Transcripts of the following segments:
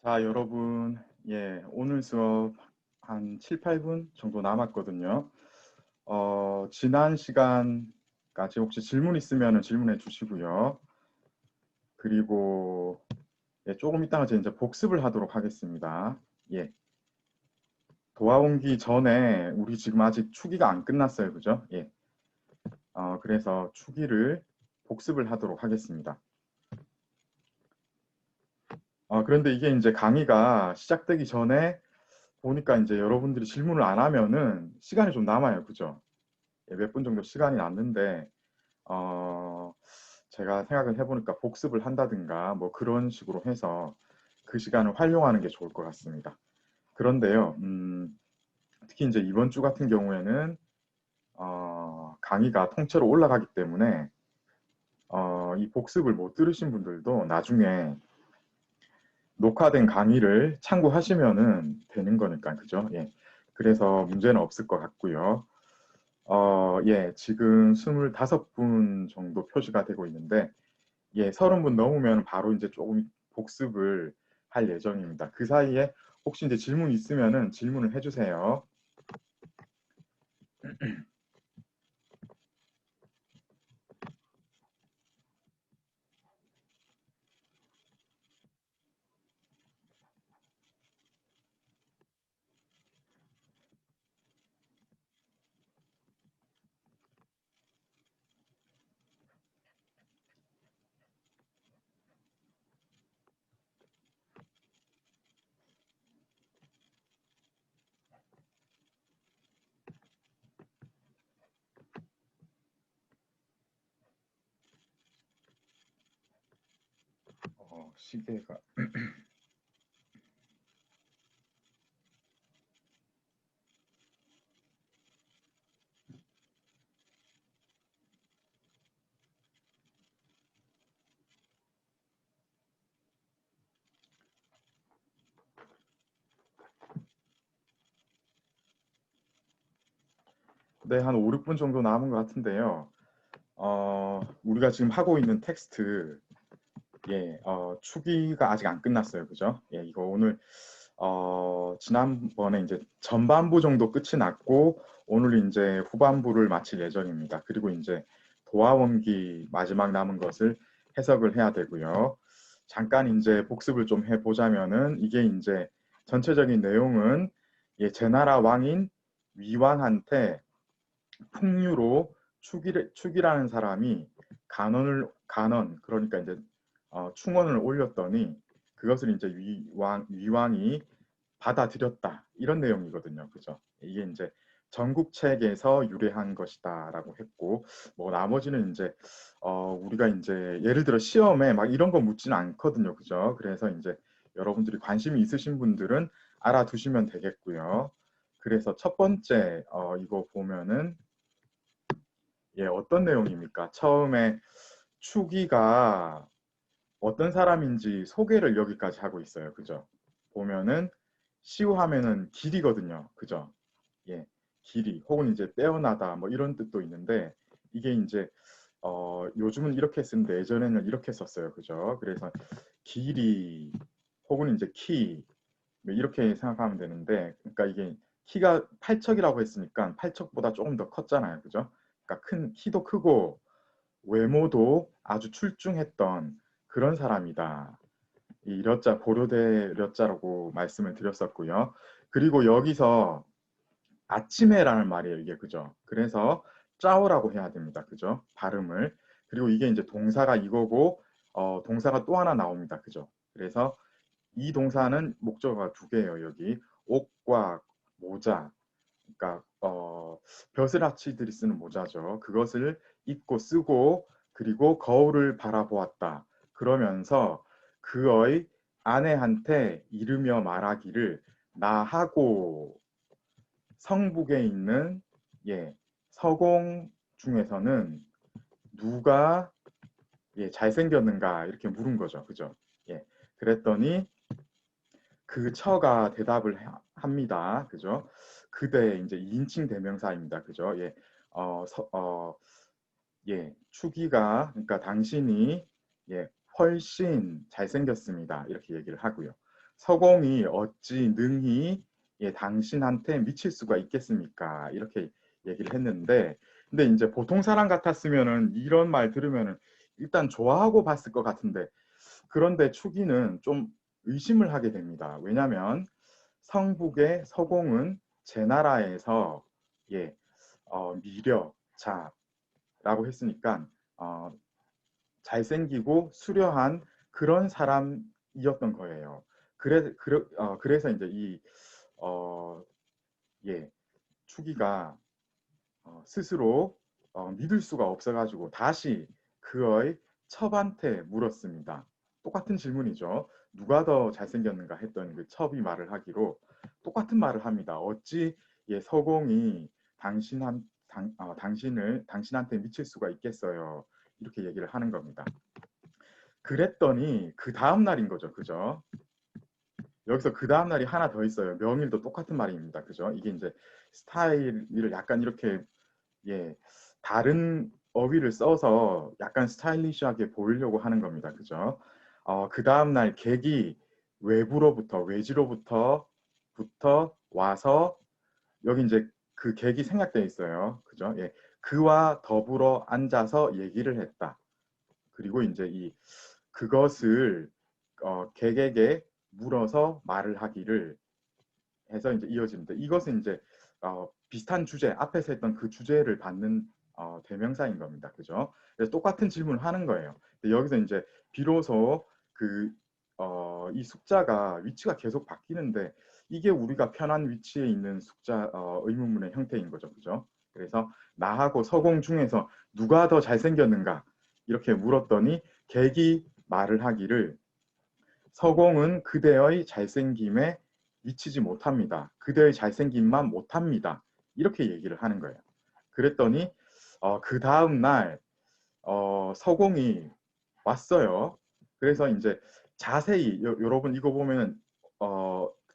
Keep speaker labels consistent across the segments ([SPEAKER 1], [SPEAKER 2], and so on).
[SPEAKER 1] 자, 여러분, 오늘 수업 한 7, 8분 정도 남았거든요. 지난 시간까지 혹시 질문 있으면 질문해 주시고요. 그리고 조금 이따가 제가 이제 복습을 하도록 하겠습니다. 예, 도와온기 전에 우리 지금 아직 추기가 안 끝났어요, 그죠? 그래서 추기를 복습을 하도록 하겠습니다. 그런데 이게 이제 강의가 시작되기 전에 보니까 이제 여러분들이 질문을 안 하면은 시간이 좀 남아요. 그죠? 몇 분 정도 시간이 남는데, 어, 제가 생각을 해보니까 복습을 한다든가 뭐 그런 식으로 해서 그 시간을 활용하는 게 좋을 것 같습니다. 그런데요, 특히 이제 이번 주 같은 경우에는, 강의가 통째로 올라가기 때문에, 이 복습을 못 들으신 분들도 나중에 녹화된 강의를 참고하시면은 되는 거니까, 그죠? 예. 그래서 문제는 없을 것 같고요. 지금 25분 정도 표시가 되고 있는데, 30분 넘으면 바로 이제 조금 복습을 할 예정입니다. 그 사이에 혹시 이제 질문 있으면은 질문을 해주세요. 시계가. 네, 한 5, 6분 정도 남은 것 같은데요. 우리가 지금 하고 있는 텍스트, 추기가 아직 안 끝났어요. 그죠? 이거 오늘, 지난번에 이제 전반부 정도 끝이 났고, 오늘 이제 후반부를 마칠 예정입니다. 그리고 이제 도화원기 마지막 남은 것을 해석을 해야 되고요. 잠깐 이제 복습을 좀 해보자면은, 이게 이제 전체적인 내용은, 제나라 왕인 위왕한테 풍류로 축이라는 사람이 그러니까 이제 충원을 올렸더니 그것을 이제 위왕이 받아들였다. 이런 내용이거든요. 그죠? 이게 이제 전국책에서 유래한 것이다라고 했고, 뭐 나머지는 이제 우리가 이제 예를 들어 시험에 막 이런 거 묻지는 않거든요. 그죠? 그래서 이제 여러분들이 관심이 있으신 분들은 알아두시면 되겠고요. 그래서 첫 번째 이거 보면은 어떤 내용입니까? 처음에 추기가 어떤 사람인지 소개를 여기까지 하고 있어요. 그죠? 보면은 시우하면은 길이거든요. 그죠? 예, 길이 혹은 이제 빼어나다 뭐 이런 뜻도 있는데 이게 이제 요즘은 이렇게 쓰는데 예전에는 이렇게 썼어요. 그죠? 그래서 길이 혹은 이제 키 뭐 이렇게 생각하면 되는데 그러니까 이게 키가 8척이라고 했으니까 8척보다 조금 더 컸잖아요. 그죠? 그러니까 큰 키도 크고 외모도 아주 출중했던 그런 사람이다. 이 려자 고려대 려자라고 말씀을 드렸었고요. 그리고 여기서 아침에라는 말이에요. 이게 그죠? 그래서 짜오라고 해야 됩니다. 그죠? 발음을. 그리고 이게 이제 동사가 이거고 동사가 또 하나 나옵니다. 그죠? 그래서 이 동사는 목적어가 두 개예요. 여기 옷과 모자. 그러니까 벼슬아치들이 쓰는 모자죠. 그것을 입고 쓰고 그리고 거울을 바라보았다. 그러면서 그의 아내한테 이르며 말하기를 나하고 성북에 있는 서공 중에서는 누가 잘생겼는가 이렇게 물은 거죠. 그죠? 예. 그랬더니 그 처가 대답을 합니다. 그죠? 그대 이제 2인칭 대명사입니다. 그죠? 추기가 그러니까 당신이 훨씬 잘생겼습니다. 이렇게 얘기를 하고요. 서공이 어찌 능히 예, 당신한테 미칠 수가 있겠습니까? 이렇게 얘기를 했는데, 근데 이제 보통 사람 같았으면은 이런 말 들으면은 일단 좋아하고 봤을 것 같은데, 그런데 추기는 좀 의심을 하게 됩니다. 왜냐하면 성북의 서공은 제 나라에서 예, 미려, 자라고 했으니까 어, 잘생기고 수려한 그런 사람이었던 거예요. 그래서 이제 어, 예, 추기가 스스로 믿을 수가 없어가지고 다시 그의 첩한테 물었습니다. 똑같은 질문이죠. 누가 더 잘생겼는가 했던 그 첩이 말을 하기로 똑같은 말을 합니다. 어찌 예, 서공이 당신한테 미칠 수가 있겠어요. 이렇게 얘기를 하는 겁니다. 그랬더니 그 다음 날인 거죠. 그죠? 여기서 그 다음 날이 하나 더 있어요. 명일도 똑같은 말입니다. 그죠? 이게 이제 스타일을 약간 이렇게 예, 다른 어휘를 써서 약간 스타일리시하게 보이려고 하는 겁니다. 그죠? 그 다음날 객이 외지로부터 와서 여기 이제 그 객이 생략되어 있어요. 그죠? 예, 그와 더불어 앉아서 얘기를 했다. 그리고 이제 그것을 객에게 물어서 말을 하기를 해서 이제 이어집니다. 이것은 이제 비슷한 주제, 앞에서 했던 그 주제를 받는 대명사인 겁니다. 그죠? 그래서 똑같은 질문을 하는 거예요. 근데 여기서 이제 비로소 이 숙자가 위치가 계속 바뀌는데 이게 우리가 편한 위치에 있는 숙자 의문문의 형태인 거죠. 그죠? 그래서 나하고 서공 중에서 누가 더 잘생겼는가 이렇게 물었더니 객이 말을 하기를 서공은 그대의 잘생김에 미치지 못합니다. 그대의 잘생김만 못합니다. 이렇게 얘기를 하는 거예요. 그랬더니 그 다음 날 서공이 왔어요. 그래서 이제 자세히 여러분 이거 보면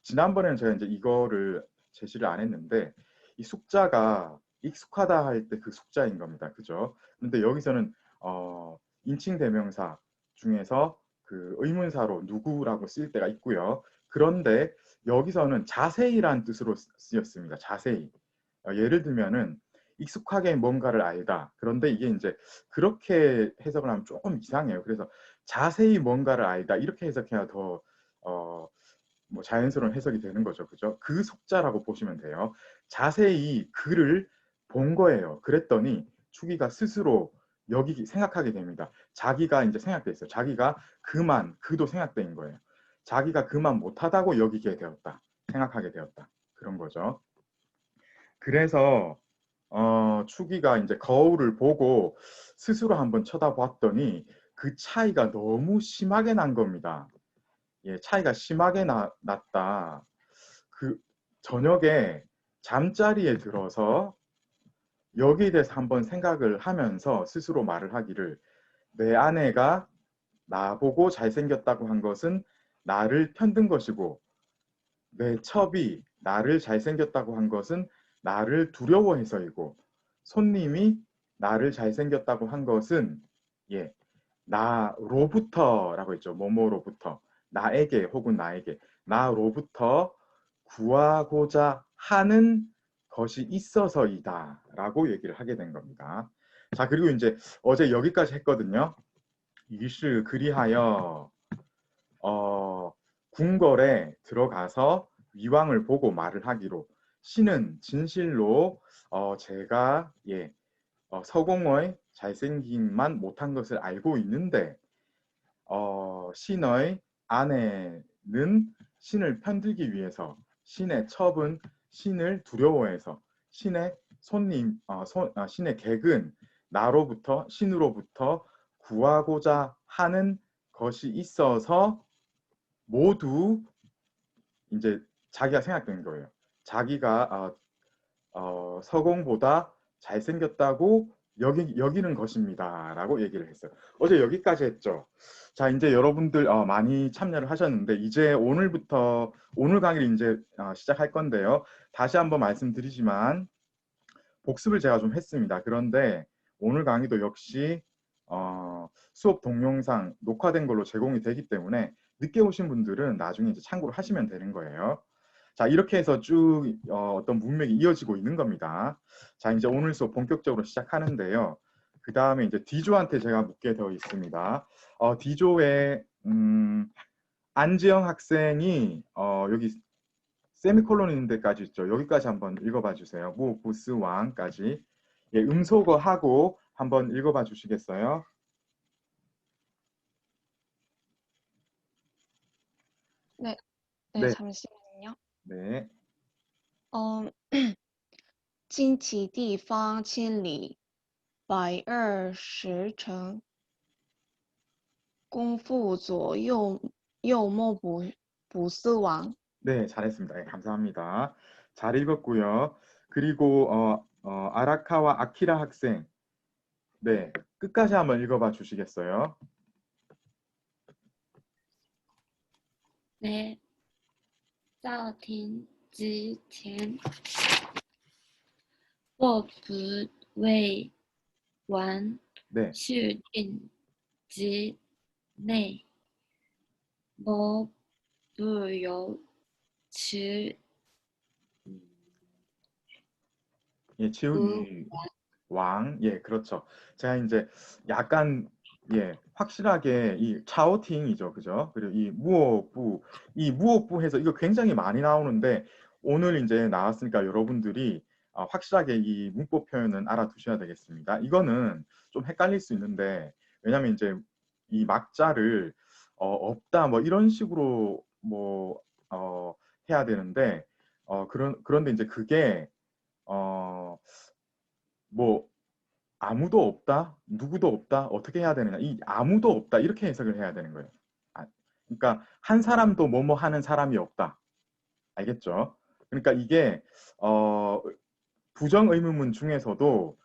[SPEAKER 1] 지난번에는 제가 이제 이거를 제시를 안 했는데 이 숙자가 익숙하다 할 때 그 숙자인 겁니다. 그죠? 근데 여기서는 인칭 대명사 중에서 그 의문사로 누구라고 쓸 때가 있고요. 그런데 여기서는 자세히란 뜻으로 쓰였습니다. 자세히. 예를 들면은 익숙하게 뭔가를 알다. 그런데 이게 이제 그렇게 해석을 하면 조금 이상해요. 그래서 자세히 뭔가를 알다 이렇게 해석해야 더 뭐 자연스러운 해석이 되는 거죠. 그죠? 그 숙자라고 보시면 돼요. 자세히 그를 본 거예요. 그랬더니 추기가 스스로 여기 생각하게 됩니다. 자기가 이제 생각돼 있어요. 자기가 그도 생각된 거예요. 자기가 그만 못하다고 여기게 되었다. 생각하게 되었다. 그런 거죠. 그래서 추기가 이제 거울을 보고 스스로 한번 쳐다봤더니 그 차이가 너무 심하게 난 겁니다. 예, 차이가 심하게 났다. 그 저녁에 잠자리에 들어서 여기에 대해서 한번 생각을 하면서 스스로 말을 하기를 내 아내가 나보고 잘생겼다고 한 것은 나를 편든 것이고 내 첩이 나를 잘생겼다고 한 것은 나를 두려워해서이고 손님이 나를 잘생겼다고 한 것은 예, 나로부터라고 했죠. 뭐뭐로부터 나에게 혹은 나로부터 구하고자 하는 것이 있어서이다 라고 얘기를 하게 된 겁니다. 자, 그리고 이제 어제 여기까지 했거든요. 이시 그리하여 궁궐에 들어가서 위왕을 보고 말을 하기로 신은 진실로 제가 서공의 잘생김만 못한 것을 알고 있는데 신의 아내는 신을 편들기 위해서 신의 첩은 신을 두려워해서 신의 신의 객은 신으로부터 구하고자 하는 것이 있어서 모두 이제 자기가 생각된 거예요. 자기가 서공보다 잘생겼다고 여기는 것입니다. 라고 얘기를 했어요. 어제 여기까지 했죠. 자, 이제 여러분들 많이 참여를 하셨는데 이제 오늘 강의를 이제 시작할 건데요. 다시 한번 말씀드리지만 복습을 제가 좀 했습니다. 그런데 오늘 강의도 역시 수업 동영상 녹화된 걸로 제공이 되기 때문에 늦게 오신 분들은 나중에 이제 참고를 하시면 되는 거예요. 자, 이렇게 해서 쭉 어떤 문맥이 이어지고 있는 겁니다. 자, 이제 오늘 수업 본격적으로 시작하는데요. 그 다음에 이제 D조한테 제가 묻게 되어 있습니다. D조에 안지영 학생이 여기 세미콜론 있는 데까지 있죠. 여기까지 한번 읽어봐 주세요. 무, 부스, 왕까지. 예, 음소거 하고 한번 읽어봐 주시겠어요?
[SPEAKER 2] 네, 네,
[SPEAKER 1] 네,
[SPEAKER 2] 잠시만요.
[SPEAKER 1] 네,
[SPEAKER 2] 嗯，经其地方千里，120程，功夫左右莫不死亡。
[SPEAKER 1] 네, 잘했습니다. 예, 감사합니다. 잘 읽었고요. 그리고 아라카와 아키라 학생, 네, 끝까지 한번 읽어봐 주시겠어요?
[SPEAKER 3] 네, 到庭之前，若不为王
[SPEAKER 1] 네,
[SPEAKER 3] 续定之内，莫不由持
[SPEAKER 1] 예,
[SPEAKER 3] 无
[SPEAKER 1] 치우유 왕, 예, 그렇죠. 제가 이제 약간 예, 확실하게 이 차오팅이죠, 그죠? 그리고 이 무오부, 이 무오부 해서 이거 굉장히 많이 나오는데 오늘 이제 나왔으니까 여러분들이 확실하게 이 문법 표현은 알아두셔야 되겠습니다. 이거는 좀 헷갈릴 수 있는데 왜냐면 이제 이 막자를 없다 뭐 이런 식으로 뭐 해야 되는데 그런데 이제 그게 어, 뭐 아무도 없다, 누구도 없다, 어떻게 해야 되느냐. 이 아무도 없다 이렇게 해석을 해야 되는 거예요. 그러니까 한 사람도 뭐뭐 하는 사람이 없다. 알겠죠? 그러니까 이게 부정 의문문 중에서도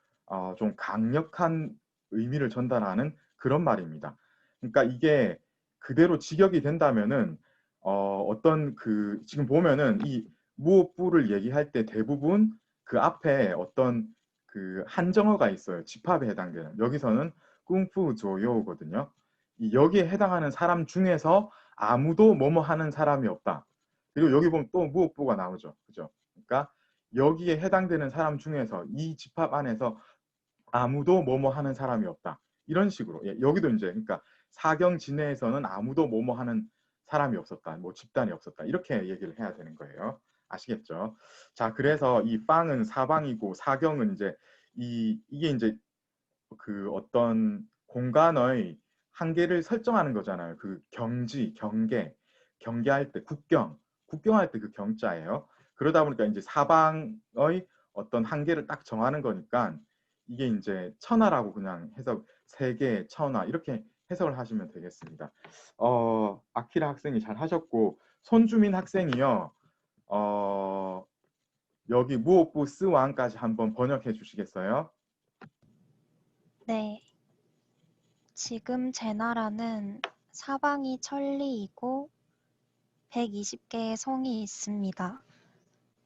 [SPEAKER 1] 좀 강력한 의미를 전달하는 그런 말입니다. 그러니까 이게 그대로 직역이 된다면은 어떤 그 지금 보면은 이 무엇부를 얘기할 때 대부분 그 앞에 어떤 그 한정어가 있어요. 집합에 해당되는. 여기서는 꿍푸 조요거든요. 이 여기에 해당하는 사람 중에서 아무도 뭐뭐 하는 사람이 없다. 그리고 여기 보면 또 무엇부가 나오죠. 그죠? 그러니까 여기에 해당되는 사람 중에서 이 집합 안에서 아무도 뭐뭐 하는 사람이 없다. 이런 식으로. 예, 여기도 이제 그러니까 사경 진해에서는 아무도 뭐뭐 하는 사람이 없었다. 뭐 집단이 없었다. 이렇게 얘기를 해야 되는 거예요. 아시겠죠? 자, 그래서 이 빵은 사방이고 사경은 이제 이게 이제 그 어떤 공간의 한계를 설정하는 거잖아요. 그 경지, 경계할 때 국경할 때 그 경자예요. 그러다 보니까 이제 사방의 어떤 한계를 딱 정하는 거니까 이게 이제 천하라고 그냥 해석 세계, 천하 이렇게 해석을 하시면 되겠습니다. 아키라 학생이 잘 하셨고 손주민 학생이요. 어, 여기 무오부 스왕까지 한번 번역해 주시겠어요?
[SPEAKER 4] 네, 지금 제 나라는 사방이 천리이고 120개의 성이 있습니다.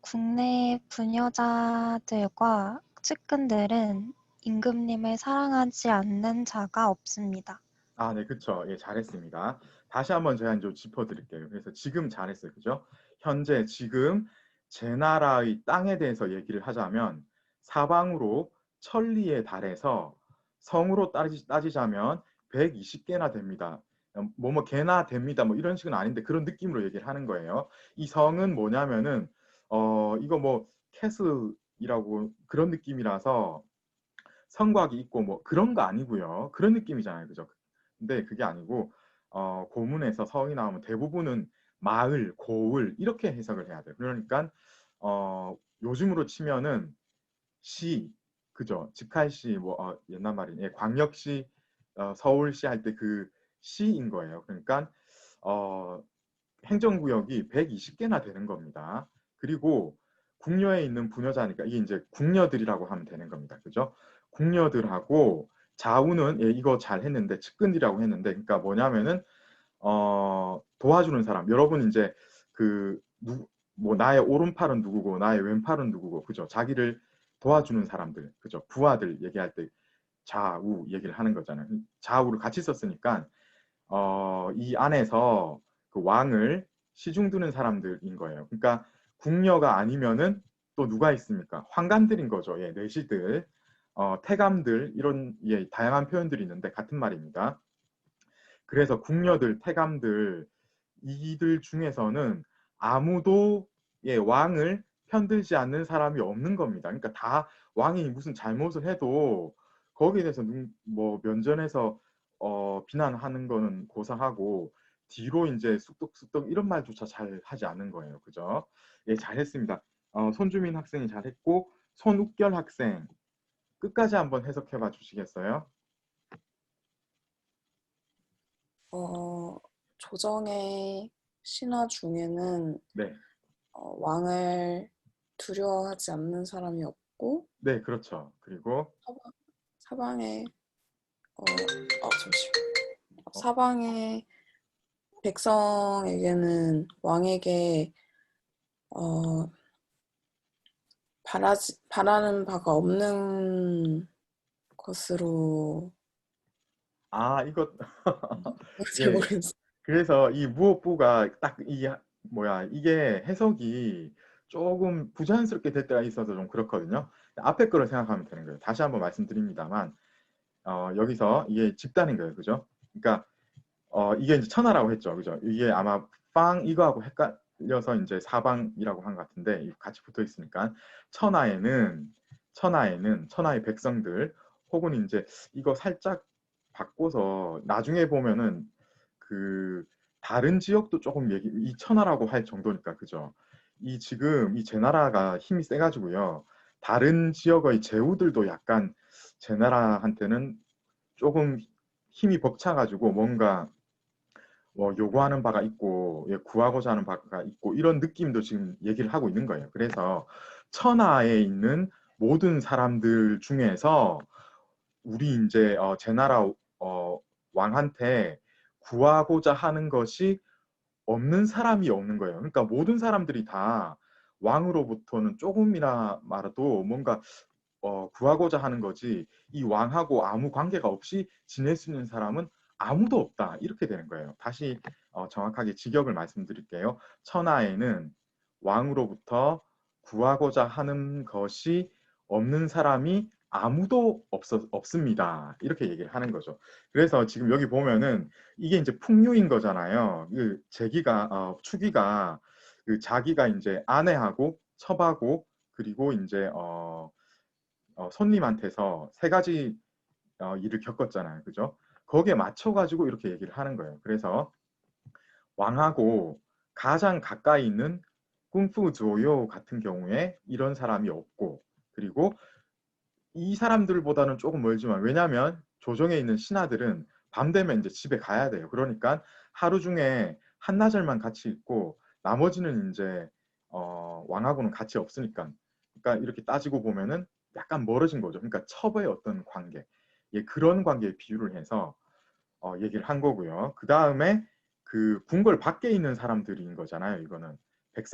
[SPEAKER 4] 국내 부녀자들과 측근들은 임금님을 사랑하지 않는 자가 없습니다.
[SPEAKER 1] 아, 네, 그쵸. 예, 잘했습니다. 다시 한번 제가 좀 짚어드릴게요. 그래서 지금 잘했어요. 그죠? 현재, 지금, 제 나라의 땅에 대해서 얘기를 하자면, 사방으로 천리에 달해서 성으로 따지자면 120개나 됩니다. 뭐뭐 개나 됩니다. 뭐 이런 식은 아닌데 그런 느낌으로 얘기를 하는 거예요. 이 성은 뭐냐면은, 이거 뭐, 캐슬이라고 그런 느낌이라서 성곽이 있고 뭐 그런 거 아니고요. 그런 느낌이잖아요. 그죠? 근데 그게 아니고 고문에서 성이 나오면 대부분은 마을, 고을 이렇게 해석을 해야 돼요. 그러니까 요즘으로 치면은 시, 그죠? 직할시 뭐 옛날 말이네. 광역시, 서울시 할 때 그 시인 거예요. 그러니까 어, 행정구역이 120개나 되는 겁니다. 그리고 궁녀에 있는 부녀자니까 이게 이제 궁녀들이라고 하면 되는 겁니다. 그죠? 궁녀들하고 좌우는 예, 이거 잘 했는데 측근이라고 했는데 그러니까 뭐냐면은 도와주는 사람. 여러분 이제 뭐 나의 오른팔은 누구고 나의 왼팔은 누구고 그죠? 자기를 도와주는 사람들 그죠? 부하들 얘기할 때 좌우 얘기를 하는 거잖아요. 좌우를 같이 썼으니까 이 안에서 그 왕을 시중 두는 사람들인 거예요. 그러니까 궁녀가 아니면은 또 누가 있습니까? 환관들인 거죠. 예, 내시들, 태감들 이런 예, 다양한 표현들이 있는데 같은 말입니다. 그래서 궁녀들, 태감들 이들 중에서는 아무도 예, 왕을 편들지 않는 사람이 없는 겁니다. 그러니까 다 왕이 무슨 잘못을 해도 거기에 대해서 뭐 면전에서 비난하는 거는 고사하고 뒤로 이제 쑥덕쑥덕 이런 말조차 잘 하지 않는 거예요. 그죠? 예, 잘했습니다. 손주민 학생이 잘했고 손욱결 학생 끝까지 한번 해석해 봐 주시겠어요?
[SPEAKER 5] 조정의 신하 중에는
[SPEAKER 1] 네.
[SPEAKER 5] 왕을 두려워하지 않는 사람이 없고
[SPEAKER 1] 네, 그렇죠. 그리고
[SPEAKER 5] 사방의 잠시만.
[SPEAKER 1] 어,
[SPEAKER 5] 사방의 백성에게는 왕에게 바라는 바가 없는 것으로
[SPEAKER 1] 이거
[SPEAKER 5] 잘
[SPEAKER 1] 예.
[SPEAKER 5] 모르겠어요.
[SPEAKER 1] 그래서 이 무엇보가 딱 이 뭐야 이게 해석이 조금 부자연스럽게 될 때가 있어서 좀 그렇거든요. 앞에 거를 생각하면 되는 거예요. 다시 한번 말씀드립니다만 여기서 이게 집단인 거예요, 그죠? 그러니까 이게 이제 천하라고 했죠, 그죠? 이게 아마 빵 이거하고 헷갈려서 이제 사방이라고 한 것 같은데 같이 붙어 있으니까 천하의 백성들 혹은 이제 이거 살짝 바꿔서 나중에 보면은 그 다른 지역도 조금 이 천하라고 할 정도니까 그죠? 이 지금 이 제나라가 힘이 세가지고요. 다른 지역의 제후들도 약간 제나라한테는 조금 힘이 벅차가지고 뭔가 요구하는 바가 있고 예, 구하고자 하는 바가 있고 이런 느낌도 지금 얘기를 하고 있는 거예요. 그래서 천하에 있는 모든 사람들 중에서 우리 이제 제나라 왕한테 구하고자 하는 것이 없는 사람이 없는 거예요. 그러니까 모든 사람들이 다 왕으로부터는 조금이나 말아도 뭔가 구하고자 하는 거지 이 왕하고 아무 관계가 없이 지낼 수 있는 사람은 아무도 없다. 이렇게 되는 거예요. 다시 정확하게 직역을 말씀드릴게요. 천하에는 왕으로부터 구하고자 하는 것이 없는 사람이 아무도 없습니다. 이렇게 얘기를 하는 거죠. 그래서 지금 여기 보면은 이게 이제 풍류인 거잖아요. 그 추기가 그 자기가 이제 아내하고 첩하고 그리고 이제 손님한테서 세 가지 일을 겪었잖아요. 그죠? 거기에 맞춰가지고 이렇게 얘기를 하는 거예요. 그래서 왕하고 가장 가까이 있는 꿍푸 조요 같은 경우에 이런 사람이 없고 그리고 이 사람들보다는 조금 멀지만 왜냐하면 조정에 있는 신하들은 밤 되면 이제 집에 가야 돼요. 그러니까 하루 중에 한나절만 같이 있고 나머지는 이제 왕하고는 같이 없으니까 그러니까 이렇게 따지고 보면은 약간 멀어진 거죠. 그러니까 첩의 어떤 관계 예, 그런 관계에 비유를 해서 얘기를 한 거고요. 그 다음에 그 궁궐 밖에 있는 사람들인 거잖아요. 이거는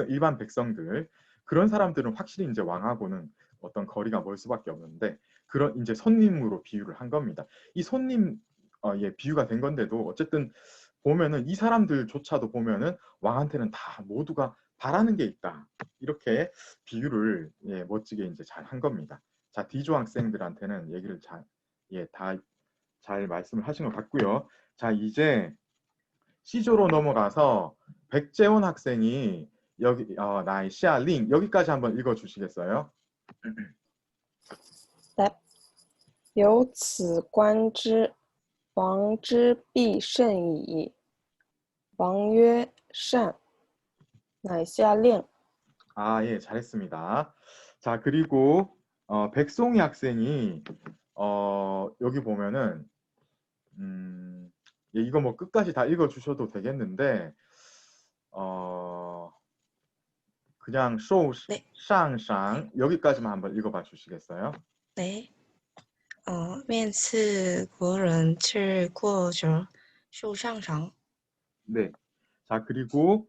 [SPEAKER 1] 일반 백성들 그런 사람들은 확실히 이제 왕하고는 어떤 거리가 멀 수밖에 없는데 그런 이제 손님으로 비유를 한 겁니다. 이 손님 예, 비유가 된 건데도 어쨌든 보면은 이 사람들조차도 보면은 왕한테는 다 모두가 바라는 게 있다. 이렇게 비유를 예, 멋지게 이제 잘 한 겁니다. 자, D조 학생들한테는 얘기를 다 잘 말씀을 하신 것 같고요. 자, 이제 C조로 넘어가서 백재원 학생이 여기 나의 시아링 여기까지 한번 읽어 주시겠어요?
[SPEAKER 5] 由此观之，王之必甚矣。王曰：善。乃下令。
[SPEAKER 1] 예, 잘했습니다. 자, 그리고 백송이 학생이 여기 보면은 예, 이거 뭐 끝까지 다 읽어 주셔도 되겠는데 그냥
[SPEAKER 6] 네.
[SPEAKER 1] 상 여기까지만 한번 읽어봐 주시겠어요?
[SPEAKER 6] 네. 面刺国人吃过者受上赏.
[SPEAKER 1] 네. 자, 그리고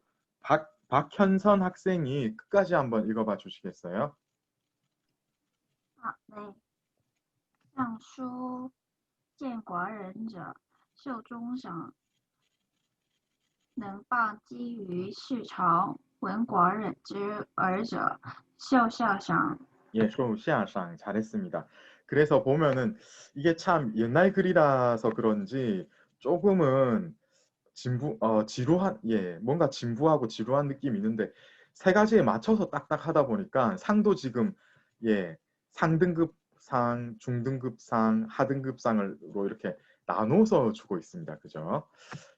[SPEAKER 1] 박현선 학생이 끝까지 한번 읽어봐 주시겠어요?
[SPEAKER 7] 네. 上书见寡人者，袖中赏。能报基于世仇，闻国忍之尔者，秀下伤。
[SPEAKER 1] 예, 쇼샤상 잘했습니다. 그래서 보면은 이게 참 옛날 글이라서 그런지 조금은 지루한, 예, 뭔가 진부하고 지루한 느낌이 있는데 세 가지에 맞춰서 딱딱 하다 보니까 상도 지금, 예, 상등급상, 중등급상, 하등급상으로 이렇게 나눠서 주고 있습니다. 그죠?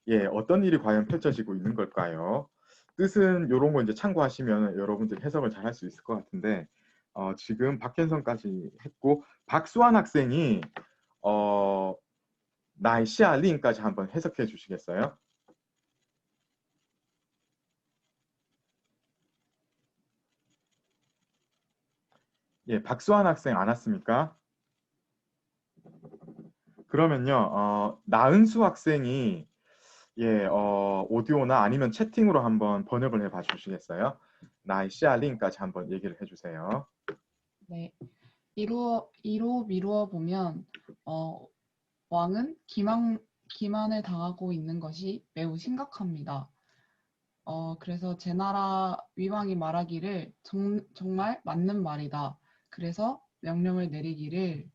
[SPEAKER 1] 예, 어떤 일이 과연 펼쳐지고 있는 걸까요? 뜻은 이런 거 이제 참고하시면 여러분들이 해석을 잘 할 수 있을 것 같은데, 지금 박현성까지 했고, 박수환 학생이, 나이시아 링까지 한번 해석해 주시겠어요? 예, 박수환 학생 안 왔습니까? 그러면요, 나은수 학생이 예, 오디오나 아니면 채팅으로 한번 번역을 해봐 주시겠어요? 나이시아 링까지 한번 얘기를 해주세요.
[SPEAKER 8] 네, 이로 미루어 보면 왕은 기만을 당하고 있는 것이 매우 심각합니다. 그래서 제 나라 위왕이 말하기를 정말 맞는 말이다. 그래서 명령을 내리기를.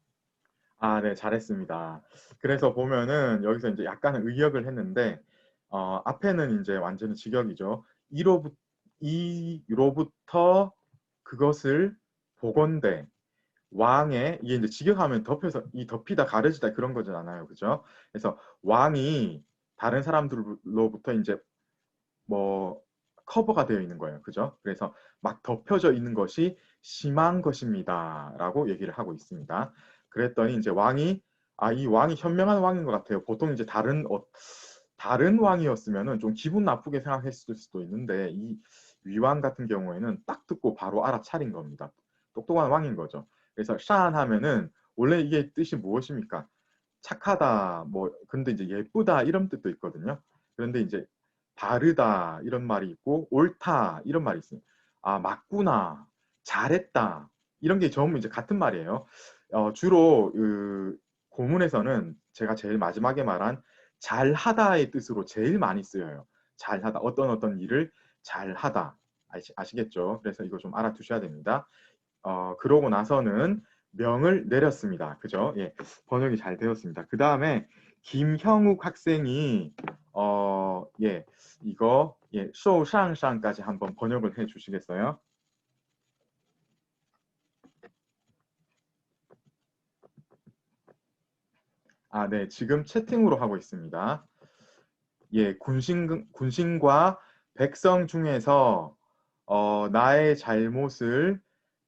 [SPEAKER 1] 아, 네, 잘했습니다. 그래서 보면은 여기서 이제 약간은 의역을 했는데 앞에는 이제 완전히 직역이죠. 이로부터 그것을 보건대 왕의 이게 이제 직역하면 덮여서 이 덮이다 가려지다 그런 거잖아요, 그죠? 그래서 왕이 다른 사람들로부터 이제 뭐 커버가 되어 있는 거예요, 그죠? 그래서 막 덮여져 있는 것이 심한 것입니다라고 얘기를 하고 있습니다. 그랬더니 이제 왕이 이 왕이 현명한 왕인 것 같아요. 보통 이제 다른 왕이었으면은 좀 기분 나쁘게 생각했을 수도 있는데 이 위왕 같은 경우에는 딱 듣고 바로 알아차린 겁니다. 똑똑한 왕인 거죠. 그래서 샤안 하면은 원래 이게 뜻이 무엇입니까? 착하다, 뭐 근데 이제 예쁘다 이런 뜻도 있거든요. 그런데 이제 바르다 이런 말이 있고 옳다 이런 말이 있어요. 아, 맞구나, 잘했다 이런 게 전부 이제 같은 말이에요. 주로 그 고문에서는 제가 제일 마지막에 말한 잘하다의 뜻으로 제일 많이 쓰여요. 잘하다, 어떤 일을 잘하다. 아시겠죠? 그래서 이거 좀 알아두셔야 됩니다. 그러고 나서는 명을 내렸습니다. 그죠? 예, 번역이 잘 되었습니다. 그 다음에 김형욱 학생이 예, 이거 예, 쇼상상까지 한번 번역을 해 주시겠어요? 아, 네, 지금 채팅으로 하고 있습니다. 예, 군신과 백성 중에서 나의 잘못을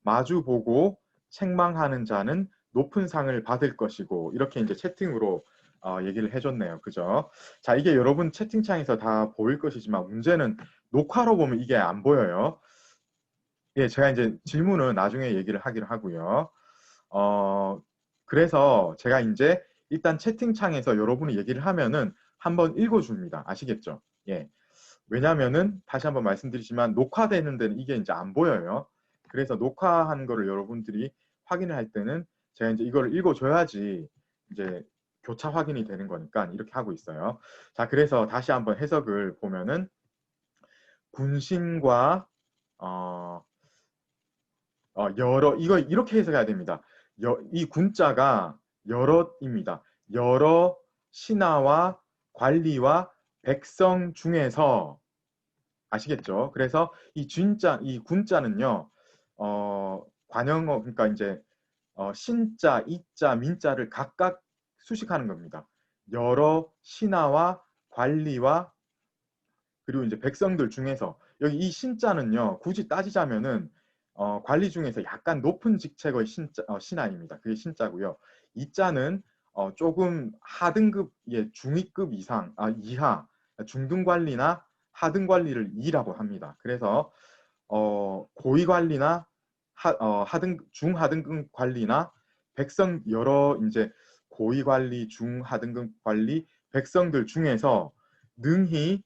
[SPEAKER 1] 마주보고 책망하는 자는 높은 상을 받을 것이고 이렇게 이제 채팅으로 얘기를 해줬네요. 그죠? 자, 이게 여러분 채팅창에서 다 보일 것이지만 문제는 녹화로 보면 이게 안 보여요. 예, 제가 이제 질문은 나중에 얘기를 하기로 하고요. 그래서 제가 이제 일단 채팅창에서 여러분이 얘기를 하면은 한번 읽어줍니다. 아시겠죠? 예. 왜냐면은 다시 한번 말씀드리지만 녹화되는 데는 이게 이제 안 보여요. 그래서 녹화한 거를 여러분들이 확인을 할 때는 제가 이제 이거를 읽어줘야지 이제 교차 확인이 되는 거니까 이렇게 하고 있어요. 자, 그래서 다시 한번 해석을 보면은 군신과 여러 이거 이렇게 해석해야 됩니다. 이 군자가 여럿입니다. 여러 신하와 관리와 백성 중에서 아시겠죠? 그래서 이 군자는요, 관영어 그러니까 이제 신자, 이자, 민자를 각각 수식하는 겁니다. 여러 신하와 관리와 그리고 이제 백성들 중에서 여기 이 신자는요, 굳이 따지자면은 관리 중에서 약간 높은 직책의 신하입니다. 그게 신자고요. 이자는 조금 하등급, 예, 중위급 이하, 중등 관리나 하등 관리를 이라고 합니다. 그래서 고위 관리나 중하등급 관리나 백성 여러 이제 고위 관리, 중하등급 관리, 백성들 중에서 능히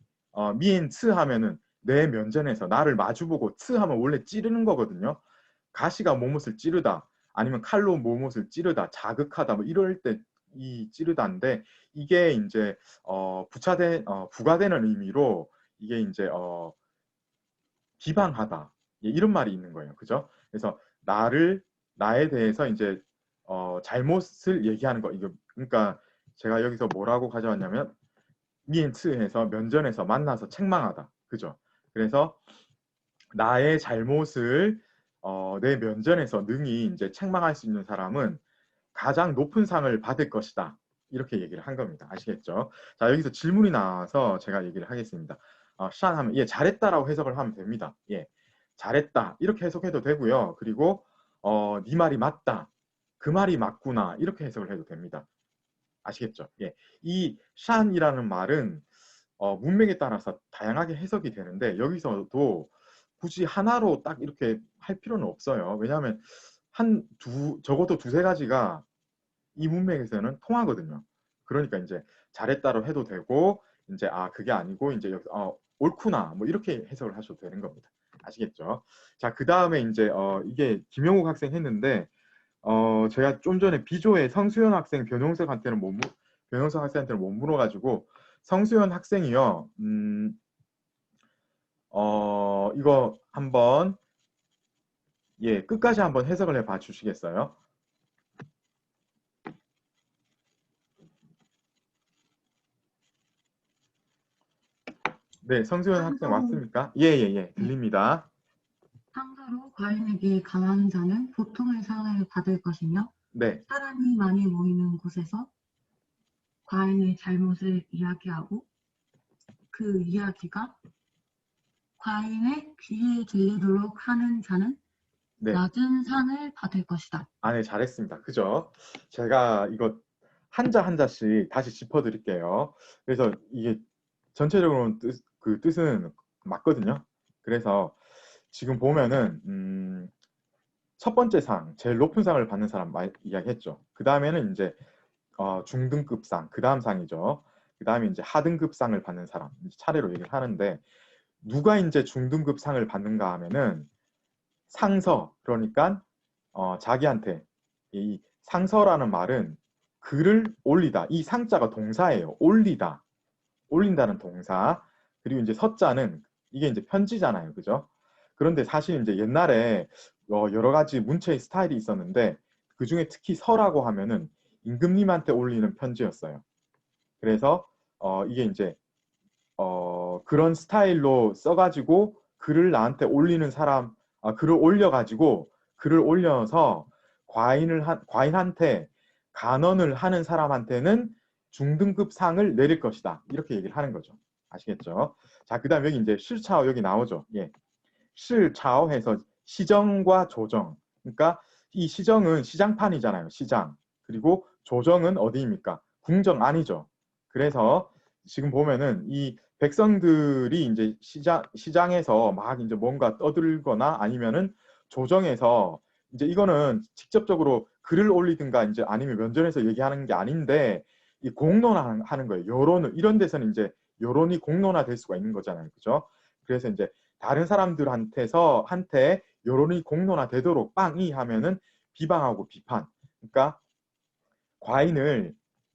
[SPEAKER 1] 미엔 츠 하면은 내 면전에서 나를 마주보고 츠 하면 원래 찌르는 거거든요. 가시가 못못을 찌르다 아니면 칼로 못못을 찌르다 자극하다 뭐 이럴 때 이 찌르다인데 이게 이제 부가되는 의미로 이게 이제 비방하다. 예, 이런 말이 있는 거예요. 그죠? 그래서 나에 대해서 이제 잘못을 얘기하는 거. 이거 그러니까 제가 여기서 뭐라고 가져왔냐면 미엔츠해서 면전에서 만나서 책망하다. 그죠? 그래서 나의 잘못을 내 면전에서 능히 이제 책망할 수 있는 사람은 가장 높은 상을 받을 것이다. 이렇게 얘기를 한 겁니다. 아시겠죠? 자, 여기서 질문이 나와서 제가 얘기를 하겠습니다. 샨 하면 예, 잘했다라고 해석을 하면 됩니다. 예, 잘했다. 이렇게 해석해도 되고요. 그리고 네 말이 맞다. 그 말이 맞구나. 이렇게 해석을 해도 됩니다. 아시겠죠? 예. 이 샨이라는 말은 문맥에 따라서 다양하게 해석이 되는데 여기서도 굳이 하나로 딱 이렇게 할 필요는 없어요. 왜냐하면 적어도 두세 가지가 이 문맥에서는 통하거든요. 그러니까 이제 잘했다로 해도 되고 이제 그게 아니고 이제 여기 옳구나 뭐 이렇게 해석을 하셔도 되는 겁니다. 아시겠죠? 자, 그 다음에 이제 이게 김영욱 학생 했는데 제가 좀 전에 비조의 성수연 학생 변용석 학생한테는 못 물어가지고 성수연 학생이요. 이거 한번 예, 끝까지 한번 해석을 해봐 주시겠어요? 네, 성수연 학생 왔습니까? 예, 들립니다.
[SPEAKER 9] 상대로 과인에게 강한 자는 보통의 상을 받을 것이며
[SPEAKER 1] 네,
[SPEAKER 9] 사람이 많이 모이는 곳에서 과인의 잘못을 이야기하고 그 이야기가 과인의 귀에 들리도록 하는 자는
[SPEAKER 1] 네.
[SPEAKER 9] 낮은 상을 받을 것이다.
[SPEAKER 1] 네, 잘했습니다. 그죠? 제가 이거 한자 한자씩 다시 짚어드릴게요. 그래서 이게 전체적으로 그 뜻은 맞거든요. 그래서 지금 보면은 첫 번째 상, 제일 높은 상을 받는 사람 이야기했죠. 그 다음에는 이제 중등급 상, 그 다음 상이죠. 그 다음에 이제 하등급 상을 받는 사람 차례로 얘기를 하는데 누가 이제 중등급 상을 받는가 하면은 상서, 그러니까 자기한테 이 상서라는 말은 글을 올리다. 이 상자가 동사예요. 올리다. 올린다는 동사. 그리고 이제 서자는 이게 이제 편지잖아요. 그죠? 그런데 사실 이제 옛날에 여러 가지 문체의 스타일이 있었는데 그 중에 특히 서라고 하면은 임금님한테 올리는 편지였어요. 그래서 이게 이제 그런 스타일로 써가지고 글을 나한테 올리는 사람, 글을 올려가지고 글을 올려서 과인한테 간언을 하는 사람한테는 중등급 상을 내릴 것이다. 이렇게 얘기를 하는 거죠. 아시겠죠? 자, 그 다음 여기 이제 실차오 여기 나오죠. 예. 실차오 해서 시정과 조정. 그러니까 이 시정은 시장판이잖아요. 시장. 그리고 조정은 어디입니까? 궁정 아니죠. 그래서 지금 보면은 이 백성들이 이제 시장에서 막 이제 뭔가 떠들거나 아니면은 조정에서 이제 이거는 직접적으로 글을 올리든가 이제 아니면 면전에서 얘기하는 게 아닌데 이 공론화하는 거예요. 여론을 이런 데서는 이제 여론이 공론화될 수가 있는 거잖아요. 그죠? 그래서 이제 다른 사람들한테 여론이 공론화되도록 빵이 하면은 비방하고 비판. 그러니까 과인을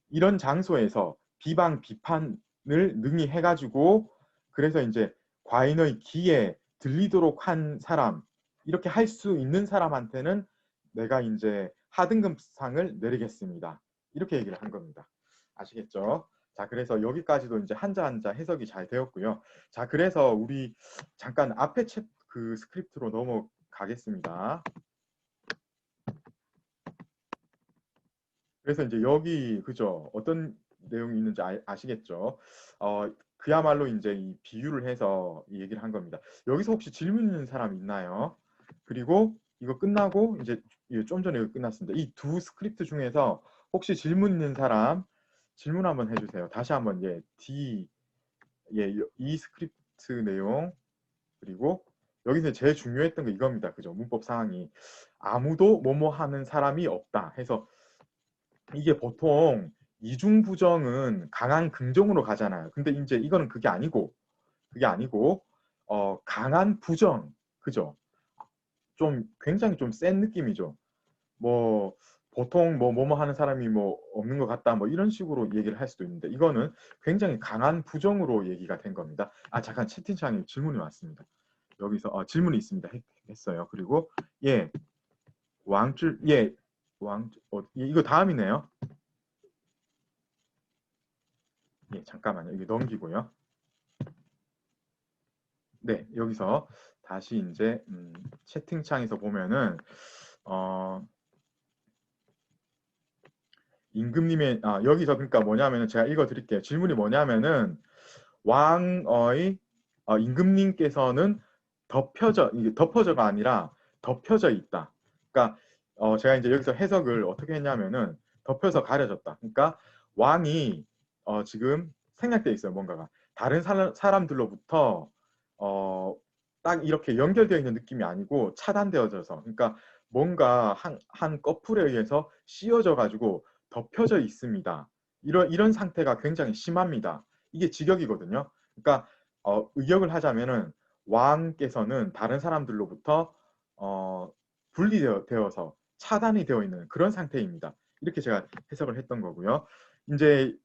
[SPEAKER 1] 이런 장소에서 비방 비판을 능히 해가지고 그래서 이제 과인의 귀에 들리도록 한 사람 이렇게 할 수 있는 사람한테는 내가 이제 하등급상을 내리겠습니다. 이렇게 얘기를 한 겁니다. 아시겠죠? 자, 그래서 여기까지도 이제 한자 한자 해석이 잘 되었고요. 자, 그래서 우리 잠깐 앞에 그 스크립트로 넘어가겠습니다. 그래서 이제 여기 그죠? 어떤 내용이 있는지 아시겠죠? 그야말로 이제 이 비유를 해서 이 얘기를 한 겁니다. 여기서 혹시 질문 있는 사람 있나요? 그리고 이거 끝나고 이제 좀 전에 끝났습니다. 이 두 스크립트 중에서 혹시 질문 있는 사람 질문 한번 해주세요. 다시 한번 이 스크립트 내용 그리고 여기서 제일 중요했던 게 이겁니다. 그죠? 문법 사항이 아무도 뭐뭐 하는 사람이 없다 해서 이게 보통 이중부정은 강한 긍정으로 가잖아요. 근데 이제 이거는 그게 아니고 강한 부정, 그죠? 좀 굉장히 좀 센 느낌이죠. 뭐 보통 뭐뭐 하는 사람이 뭐 없는 것 같다 뭐 이런 식으로 얘기를 할 수도 있는데 이거는 굉장히 강한 부정으로 얘기가 된 겁니다. 아 잠깐 채팅창에 질문이 왔습니다. 여기서 질문이 있습니다. 했어요. 그리고 예 왕줄 예 이거 다음이네요. 예 잠깐만요. 이게 넘기고요. 네 여기서 다시 이제 채팅창에서 보면은 임금님의 여기서 그러니까 뭐냐면은 제가 읽어드릴게요. 질문이 뭐냐면은 왕의 임금님께서는 이게 덮어져가 아니라 덮여져 있다. 그러니까 제가 이제 여기서 해석을 어떻게 했냐면은 덮여서 가려졌다. 그러니까 왕이 지금 생략돼 있어요. 뭔가가 다른 사람들로부터 딱 이렇게 연결되어 있는 느낌이 아니고 차단되어져서 그러니까 뭔가 한 꺼풀에 의해서 씌워져 가지고 덮여져 있습니다. 이런 상태가 굉장히 심합니다. 이게 직역이거든요. 그러니까 의역을 하자면은 왕께서는 다른 사람들로부터 분리되어서 차단이 되어 있는 그런 상태입니다. 이렇게 제가 해석을 했던 거고요. 이제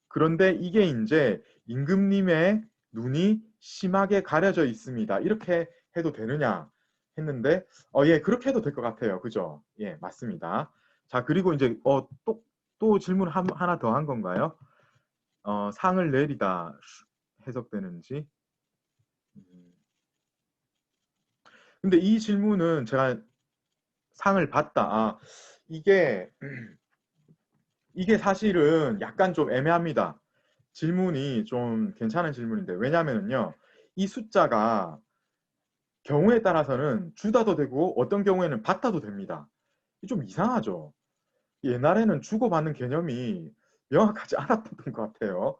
[SPEAKER 1] 그런데 이게 이제 임금님의 눈이 심하게 가려져 있습니다. 이렇게 해도 되느냐 했는데 예 그렇게 해도 될 것 같아요. 그죠? 예 맞습니다. 자 그리고 이제 또 질문 하나 더 한 건가요? 상을 내리다 해석되는지. 근데 이 질문은 제가 상을 받다. 이게 사실은 약간 좀 애매합니다. 질문이 좀 괜찮은 질문인데 왜냐면은요. 이 숫자가 경우에 따라서는 주다도 되고 어떤 경우에는 받다도 됩니다. 좀 이상하죠. 옛날에는 주고받는 개념이 명확하지 않았던 것 같아요.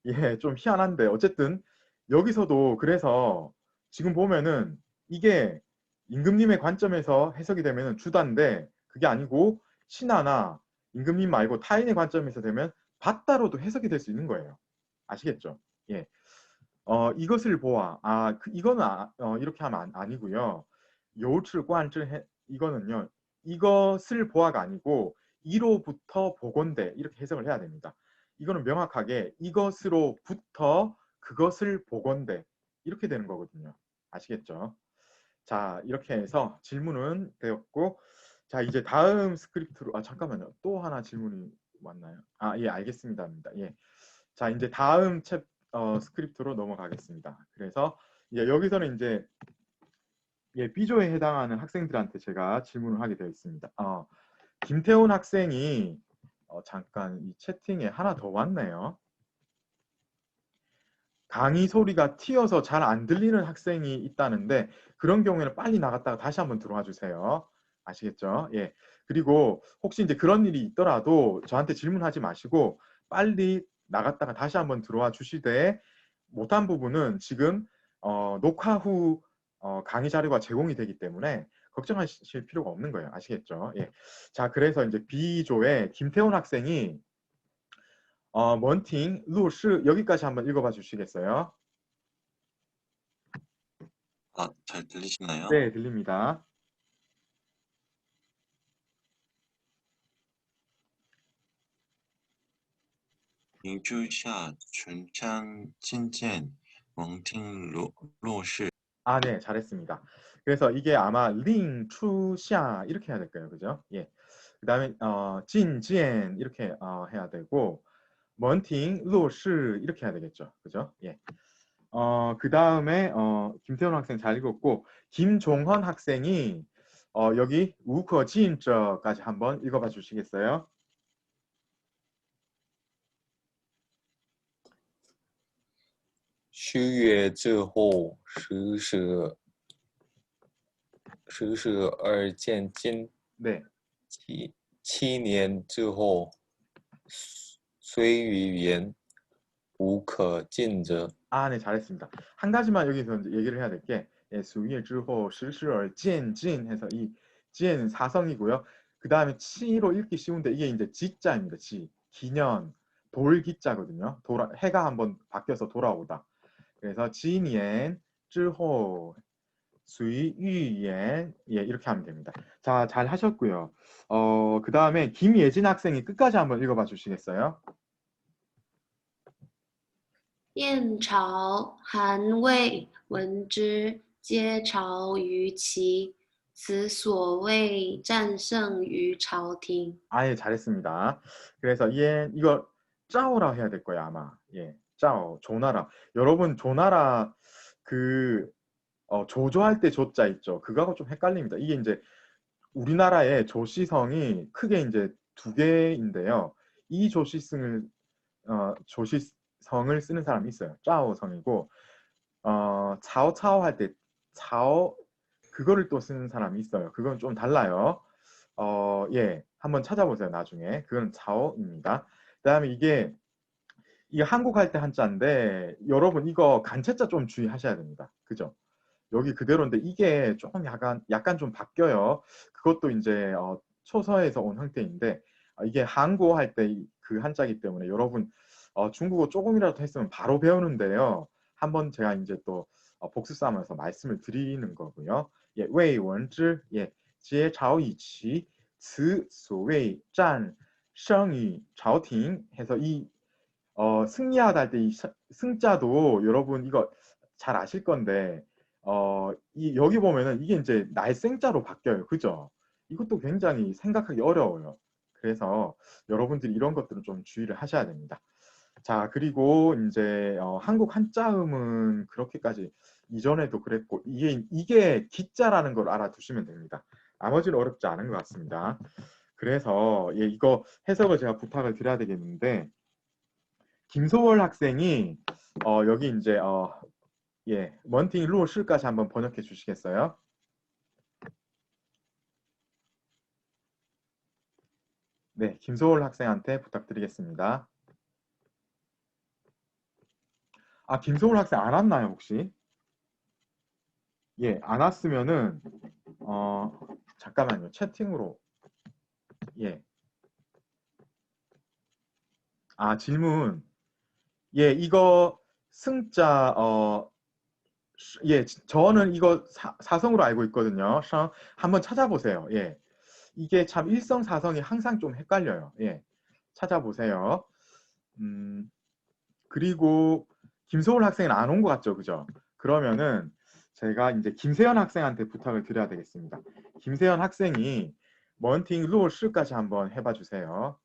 [SPEAKER 1] 예, 좀 희한한데 어쨌든 여기서도 그래서 지금 보면은 이게 임금님의 관점에서 해석이 되면은 주다인데 그게 아니고 신하나 임금님 말고 타인의 관점에서 되면 받다로도 해석이 될 수 있는 거예요. 아시겠죠? 예. 이것을 보아. 이거는 이렇게 하면 아니고요. 요출관질 이거는요. 이것을 보아가 아니고 이로부터 보건대 이렇게 해석을 해야 됩니다. 이거는 명확하게 이것으로부터 그것을 보건대 이렇게 되는 거거든요. 아시겠죠? 자 이렇게 해서 질문은 되었고 자 이제 다음 스크립트로 잠깐만요. 또 하나 질문이 왔나요? 예 알겠습니다. 예. 자 이제 다음 스크립트로 넘어가겠습니다. 그래서 이제 여기서는 이제 B조에 해당하는 학생들한테 제가 질문을 하게 되어 있습니다. 김태훈 학생이 잠깐 이 채팅에 하나 더 왔네요. 강의 소리가 튀어서 잘 안 들리는 학생이 있다는데 그런 경우에는 빨리 나갔다가 다시 한번 들어와 주세요. 아시겠죠? 예. 그리고 혹시 이제 그런 일이 있더라도 저한테 질문하지 마시고 빨리 나갔다가 다시 한번 들어와 주시되 못한 부분은 지금 녹화 후 강의 자료가 제공이 되기 때문에 걱정하실 필요가 없는 거예요. 아시겠죠? 예. 자, 그래서 이제 B조의 김태훈 학생이 먼팅, 루시 여기까지 한번 읽어봐 주시겠어요?
[SPEAKER 10] 잘 들리시나요?
[SPEAKER 1] 네, 들립니다.
[SPEAKER 10] 明之下群山进见 蒙听 洛氏
[SPEAKER 1] 네, 잘했습니다. 그래서 이게 아마 링, 추, 샤 이렇게 해야 될까요? 그죠? 예. 그다음에 진지엔 이렇게 해야 되고 먼팅, 루시 이렇게 해야 되겠죠. 그죠? 예. 그다음에 김태훈 학생 잘 읽었고 김종헌 학생이 여기 우커 진저까지 한번 읽어봐 주시겠어요?
[SPEAKER 11] 须月之后十十而见今
[SPEAKER 1] 네.
[SPEAKER 11] 七年之后虽于言无可尽者
[SPEAKER 1] 네, 잘했습니다. 한 가지만 여기서 이제 얘기를 해야 될 게, 수예之后实施而渐进 해서 이 진 사성이고요. 그 다음에 치로 읽기 쉬운데 이게 이제 지자입니다. 지, 기년, 돌기자거든요. 해가 한번 바뀌어서 돌아오다. 그래서 지년 之后 수의유연 예, 이렇게 하면 됩니다. 자, 잘 하셨고요. 그 다음에 김예진 학생이 끝까지 한번 읽어봐 주시겠어요?
[SPEAKER 3] 燕朝、韩魏、文之，皆朝于齐，此所谓战胜于朝廷。
[SPEAKER 1] 아예 잘했습니다. 그래서 얘 이거 짜오라 해야 될 거야 아마. 예, 짜오 조나라. 여러분 조나라 그 조조할 때 조자 있죠. 그거하고 좀 헷갈립니다. 이게 이제 우리나라의 조시성이 크게 이제 두 개인데요. 이 조시성을 쓰는 사람이 있어요. 짜오성이고 차오차오 할 때 차오 그거를 또 쓰는 사람이 있어요. 그건 좀 달라요. 예, 한번 찾아보세요. 나중에. 그건 차오입니다. 그다음에 이게 한국 할 때 한자인데 여러분 이거 간체자 좀 주의하셔야 됩니다. 그죠? 여기 그대로인데 이게 조금 약간 좀 바뀌어요. 그것도 이제 초서에서 온 형태인데 이게 한국 할 때 그 한자이기 때문에 여러분 중국어 조금이라도 했으면 바로 배우는데요. 한번 제가 이제 또 복습 삼아서 말씀을 드리는 거고요. 예, 魏文之 예, 接朝以齐 此所谓战胜于朝廷 해서 이 승리하다 할 때 이 승자도 여러분 이거 잘 아실 건데 여기 보면은 이게 이제 날생자로 바뀌어요. 그죠? 이것도 굉장히 생각하기 어려워요. 그래서 여러분들이 이런 것들은 좀 주의를 하셔야 됩니다. 자, 그리고 이제 한국 한자음은 그렇게까지 이전에도 그랬고 이게 기자라는 걸 알아두시면 됩니다. 나머지는 어렵지 않은 것 같습니다. 그래서 예, 이거 해석을 제가 부탁을 드려야 되겠는데 김소월 학생이 여기 이제 예, 먼팅 루어실까지 한번 번역해 주시겠어요? 네, 김소월 학생한테 부탁드리겠습니다. 아, 김소월 학생 안 왔나요, 혹시? 예, 안 왔으면은 잠깐만요. 채팅으로 예. 아, 질문. 예, 이거 승자 예, 저는 이거 사성으로 알고 있거든요. 한번 찾아보세요. 예. 이게 참 일성사성이 항상 좀 헷갈려요. 예. 찾아보세요. 그리고 김소월 학생은 안 온 것 같죠? 그죠? 그러면은 제가 이제 김세현 학생한테 부탁을 드려야 되겠습니다. 김세현 학생이 먼팅 루어실까지 한번 해봐 주세요.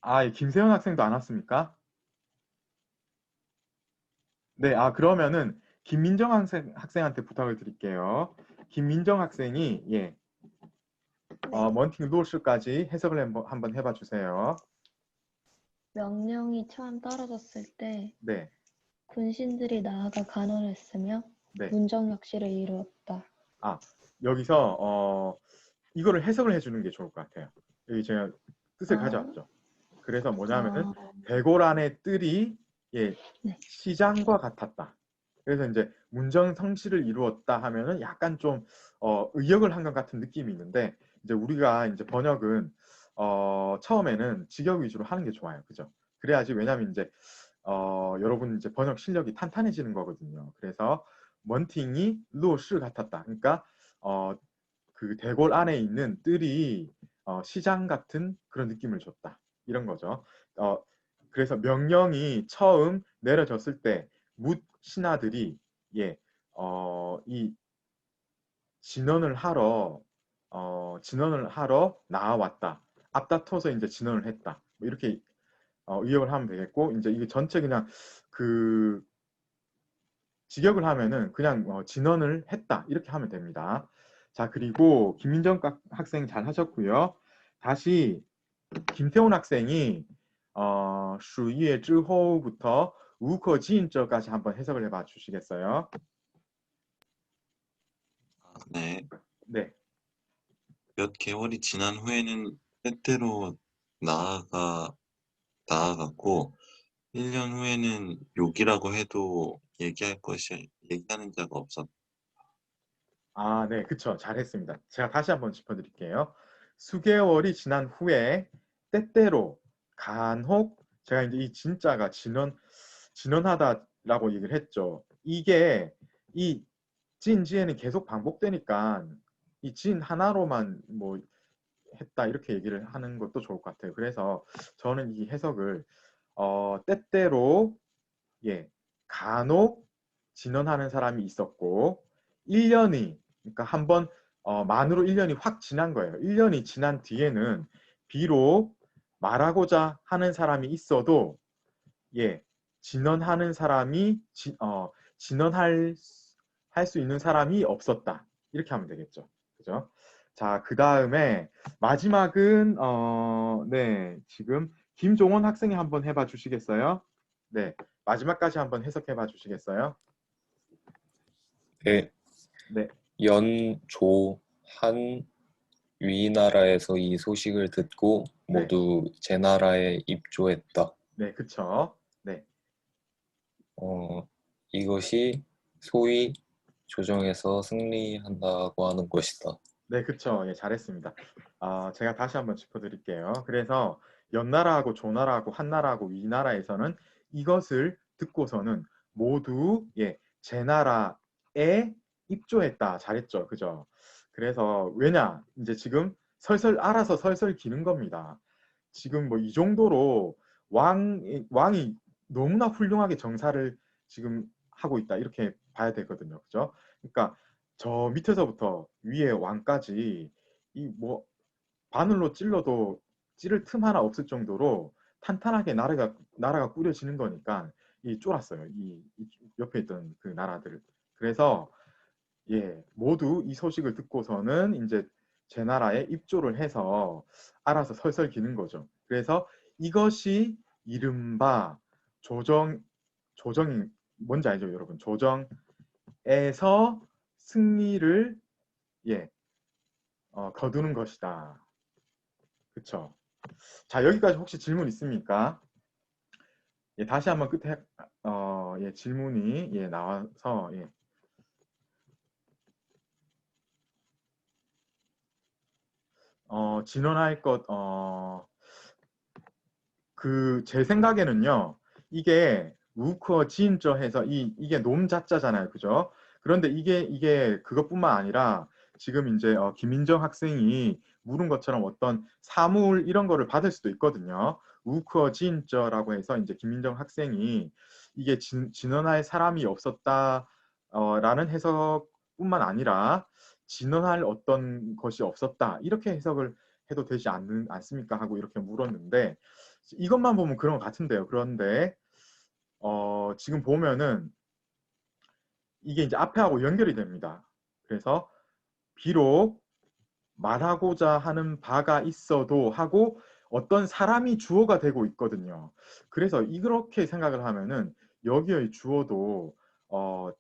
[SPEAKER 1] 아, 예, 김세현 학생도 안 왔습니까? 네, 그러면은 김민정 학생한테 부탁을 드릴게요. 김민정 학생이 예, 먼팅 루어실까지 해석을 한번 해봐 주세요.
[SPEAKER 12] 명령이 처음 떨어졌을 때
[SPEAKER 1] 네,
[SPEAKER 12] 군신들이 나아가 간언했으며
[SPEAKER 1] 네.
[SPEAKER 12] 문정역시를 이루었다.
[SPEAKER 1] 아, 여기서 이거를 해석을 해주는 게 좋을 것 같아요. 여기 제가 뜻을 가져왔죠. 그래서 뭐냐면은 대궐 안의 뜰이 예,
[SPEAKER 12] 네.
[SPEAKER 1] 시장과 같았다. 그래서 이제 문정성시를 이루었다 하면은 약간 좀 의역을 한 것 같은 느낌이 있는데 이제 우리가 이제 번역은 처음에는 직역 위주로 하는 게 좋아요. 그죠? 그래야지 왜냐면 이제 여러분 이제 번역 실력이 탄탄해지는 거거든요. 그래서 먼팅이 루시 같았다. 그러니까 그 대궐 안에 있는 뜰이 시장 같은 그런 느낌을 줬다. 이런 거죠. 그래서 명령이 처음 내려졌을 때 묻 신하들이 예, 이 진언을 하러 나와왔다. 앞다퉈서 이제 진언을 했다. 뭐 이렇게 의역을 하면 되겠고 이제 이게 전체 그냥 그 직역을 하면은 그냥 진언을 했다 이렇게 하면 됩니다. 자, 그리고 김민정 학생 잘 하셨고요. 다시 김태훈 학생이 슈예之后부터 우커지인저까지 한번 해석을 해봐 주시겠어요?
[SPEAKER 10] 네.
[SPEAKER 1] 네.
[SPEAKER 10] 몇 개월이 지난 후에는 때때로 나아갔고 1년 후에는 욕이라고 해도 얘기하는 자가 없었다.
[SPEAKER 1] 아, 네, 그쵸. 잘했습니다. 제가 다시 한번 짚어드릴게요. 수개월이 지난 후에 때때로 간혹 제가 이제 이 진짜가 진언하다라고 얘기를 했죠. 이게 이 진지에는 계속 반복되니까 이 진 하나로만 뭐 했다 이렇게 얘기를 하는 것도 좋을 것 같아요. 그래서 저는 이 해석을 때때로 간혹 진언하는 사람이 있었고 1년이 그러니까 한번 만으로 1년이 확 지난 거예요. 1년이 지난 뒤에는 비록 말하고자 하는 사람이 있어도 진언하는 사람이 진언할 수 있는 사람이 없었다. 이렇게 하면 되겠죠. 그죠? 자, 그 다음에 마지막은 네, 지금 김종원 학생이 한번 해봐 주시겠어요? 네, 마지막까지 한번 해석해봐 주시겠어요?
[SPEAKER 11] 네.
[SPEAKER 1] 네,
[SPEAKER 11] 연, 조, 한, 위나라에서 이 소식을 듣고
[SPEAKER 1] 네.
[SPEAKER 11] 모두 제 나라에 입조했다.
[SPEAKER 1] 네, 그쵸. 네,
[SPEAKER 11] 이것이 소위 조정에서 승리한다고 하는 것이다.
[SPEAKER 1] 네, 그쵸. 예, 잘했습니다. 제가 다시 한번 짚어드릴게요. 그래서 연나라하고 조나라하고 한나라하고 위나라에서는 이것을 듣고서는 모두 제 나라에 입조했다. 잘했죠. 그죠? 그래서 왜냐? 이제 지금 설설 알아서 설설 기는 겁니다. 지금 뭐 이 정도로 왕이 너무나 훌륭하게 정사를 지금 하고 있다. 이렇게 봐야 되거든요. 그죠? 그러니까 저 밑에서부터 위에 왕까지 이 뭐 바늘로 찔러도 찌를 틈 하나 없을 정도로 탄탄하게 나라가 꾸려지는 거니까 이 쫄았어요. 이 옆에 있던 그 나라들. 그래서 모두 이 소식을 듣고서는 이제 제 나라에 입조를 해서 알아서 설설 기는 거죠. 그래서 이것이 이른바 조정이 뭔지 알죠, 여러분? 조정에서 승리를 거두는 것이다. 그쵸? 자, 여기까지 혹시 질문 있습니까? 다시 한번 끝에 질문이 나와서 진언할 것 제 생각에는요. 이게 우커 지인저 해서 이게 놈자자잖아요. 그죠? 그런데 이게 그것뿐만 아니라 지금 이제 김민정 학생이 물은 것처럼 어떤 사물 이런 거를 받을 수도 있거든요. 우커 지인저라고 해서 이제 김민정 학생이 이게 진언할 사람이 없었다 라는 해석뿐만 아니라 진언할 어떤 것이 없었다 이렇게 해석을 해도 되지 않습니까? 하고 이렇게 물었는데 이것만 보면 그런 것 같은데요. 그런데 지금 보면은 이게 이제 앞에 하고 연결이 됩니다. 그래서 비록 말하고자 하는 바가 있어도 하고 어떤 사람이 주어가 되고 있거든요. 그래서 이렇게 생각을 하면은 여기의 주어도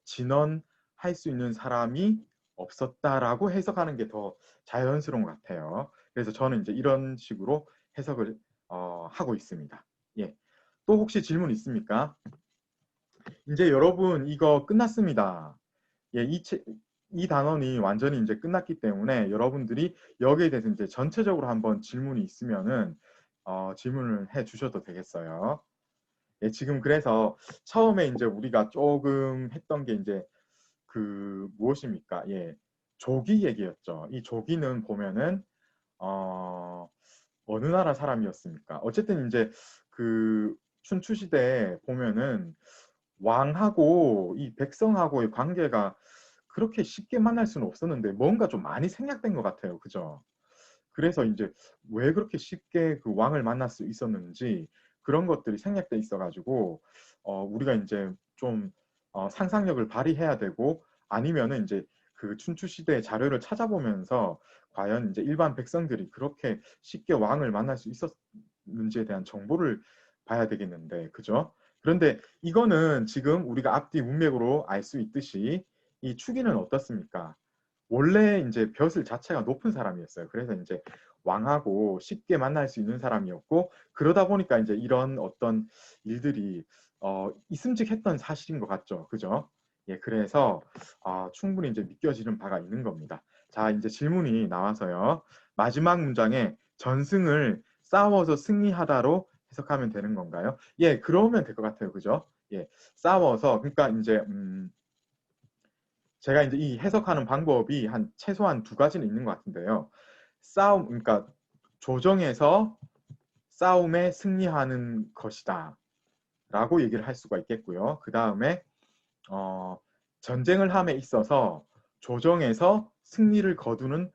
[SPEAKER 1] 진언할 수 있는 사람이 없었다라고 해석하는 게 더 자연스러운 것 같아요. 그래서 저는 이제 이런 식으로 해석을 하고 있습니다. 또 혹시 질문 있습니까? 이제 여러분 이거 끝났습니다. 이 단원이 완전히 이제 끝났기 때문에 여러분들이 여기에 대해서 이제 전체적으로 한번 질문이 있으면은 질문을 해 주셔도 되겠어요. 지금 그래서 처음에 이제 우리가 조금 했던 게 이제 그 무엇입니까? 조기 얘기였죠. 이 조기는 보면은 어느 나라 사람이었습니까? 어쨌든 이제 그 춘추 시대에 보면은 왕하고 이 백성하고의 관계가 그렇게 쉽게 만날 수는 없었는데 뭔가 좀 많이 생략된 것 같아요. 그죠? 그래서 이제 왜 그렇게 쉽게 그 왕을 만날 수 있었는지 그런 것들이 생략돼 있어가지고 우리가 이제 좀 상상력을 발휘해야 되고 아니면은 이제 그 춘추 시대의 자료를 찾아보면서 과연 이제 일반 백성들이 그렇게 쉽게 왕을 만날 수 있었는지에 대한 정보를 봐야 되겠는데, 그죠? 그런데 이거는 지금 우리가 앞뒤 문맥으로 알 수 있듯이 이 추기는 어떻습니까? 원래 이제 벼슬 자체가 높은 사람이었어요. 그래서 이제 왕하고 쉽게 만날 수 있는 사람이었고 그러다 보니까 이제 이런 어떤 일들이 있음직했던 사실인 것 같죠. 그죠? 그래서 충분히 이제 믿겨지는 바가 있는 겁니다. 자, 이제 질문이 나와서요. 마지막 문장에 전승을 싸워서 승리하다로 해석하면 되는 건가요? 예, 그러면 될 것 같아요. 그죠? 예, 싸워서, 그러니까 이제, 제가 이제 이 해석하는 방법이 최소한 두 가지는 있는 것 같은데요. 그러니까 조정에서 싸움에 승리하는 것이다. 라고 얘기를 할 수가 있겠고요. 그 다음에, 전쟁을 함에 있어서 조정에서 승리를 거두는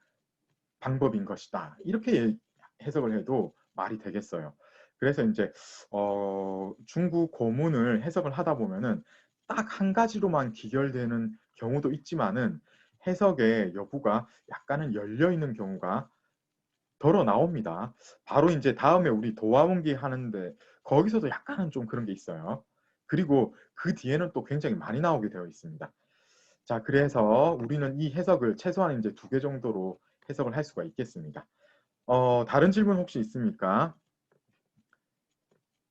[SPEAKER 1] 방법인 것이다. 이렇게 해석을 해도 말이 되겠어요. 그래서 이제 중국 고문을 해석을 하다 보면은 딱 한 가지로만 귀결되는 경우도 있지만은 해석의 여부가 약간은 열려 있는 경우가 덜어 나옵니다. 바로 이제 다음에 우리 도화원기 하는데 거기서도 약간은 좀 그런 게 있어요. 그리고 그 뒤에는 또 굉장히 많이 나오게 되어 있습니다. 자, 그래서 우리는 이 해석을 최소한 이제 2개 정도로 해석을 할 수가 있겠습니다. 다른 질문 혹시 있습니까?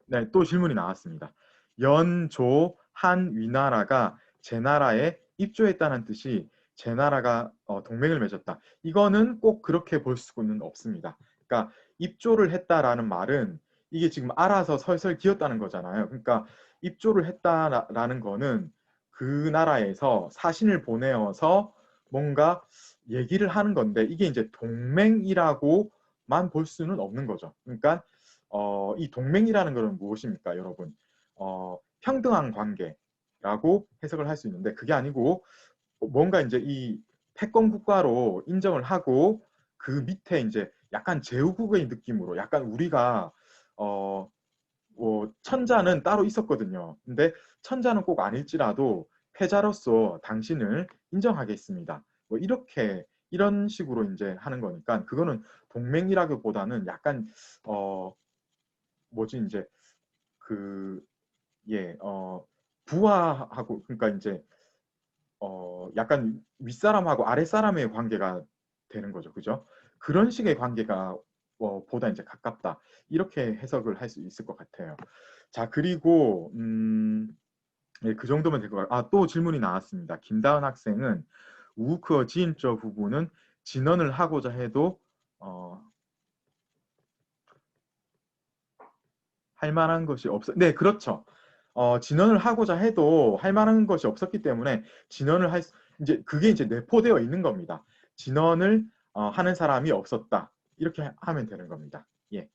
[SPEAKER 1] 네, 또 질문이 나왔습니다. 연조 한 위나라가 제나라에 입조했다는 뜻이 제나라가 동맹을 맺었다. 이거는 꼭 그렇게 볼 수는 없습니다. 그러니까 입조를 했다라는 말은 이게 지금 알아서 설설 기었다는 거잖아요. 그러니까 입조를 했다라는 거는 그 나라에서 사신을 보내어서 뭔가 얘기를 하는 건데 이게 이제 동맹이라고만 볼 수는 없는 거죠. 그러니까 이 동맹이라는 것은 무엇입니까, 여러분? 평등한 관계라고 해석을 할 수 있는데 그게 아니고 뭔가 이제 이 패권 국가로 인정을 하고 그 밑에 이제 약간 제후국의 느낌으로 약간 우리가 천자는 따로 있었거든요. 근데 천자는 꼭 아닐지라도 패자로서 당신을 인정하겠습니다. 뭐 이렇게 이런 식으로 이제 하는 거니까 그거는 동맹이라기보다는 약간 뭐지 이제 부하하고 그러니까 이제 약간 윗사람하고 아랫사람의 관계가 되는 거죠. 그죠? 그런 식의 관계가 보다 이제 가깝다. 이렇게 해석을 할 수 있을 것 같아요. 자, 그리고 네, 그 정도면 될 것 같아요. 또 질문이 나왔습니다. 김다은 학생은 우크어 지인저 부분은 진언을 하고자 해도 할 만한 것이 네, 그렇죠. 진언을 하고자 해도 할 만한 것이 없었기 때문에 진언을 이제 그게 이제 내포되어 있는 겁니다. 진언을 하는 사람이 없었다. 이렇게 하면 되는 겁니다. 예.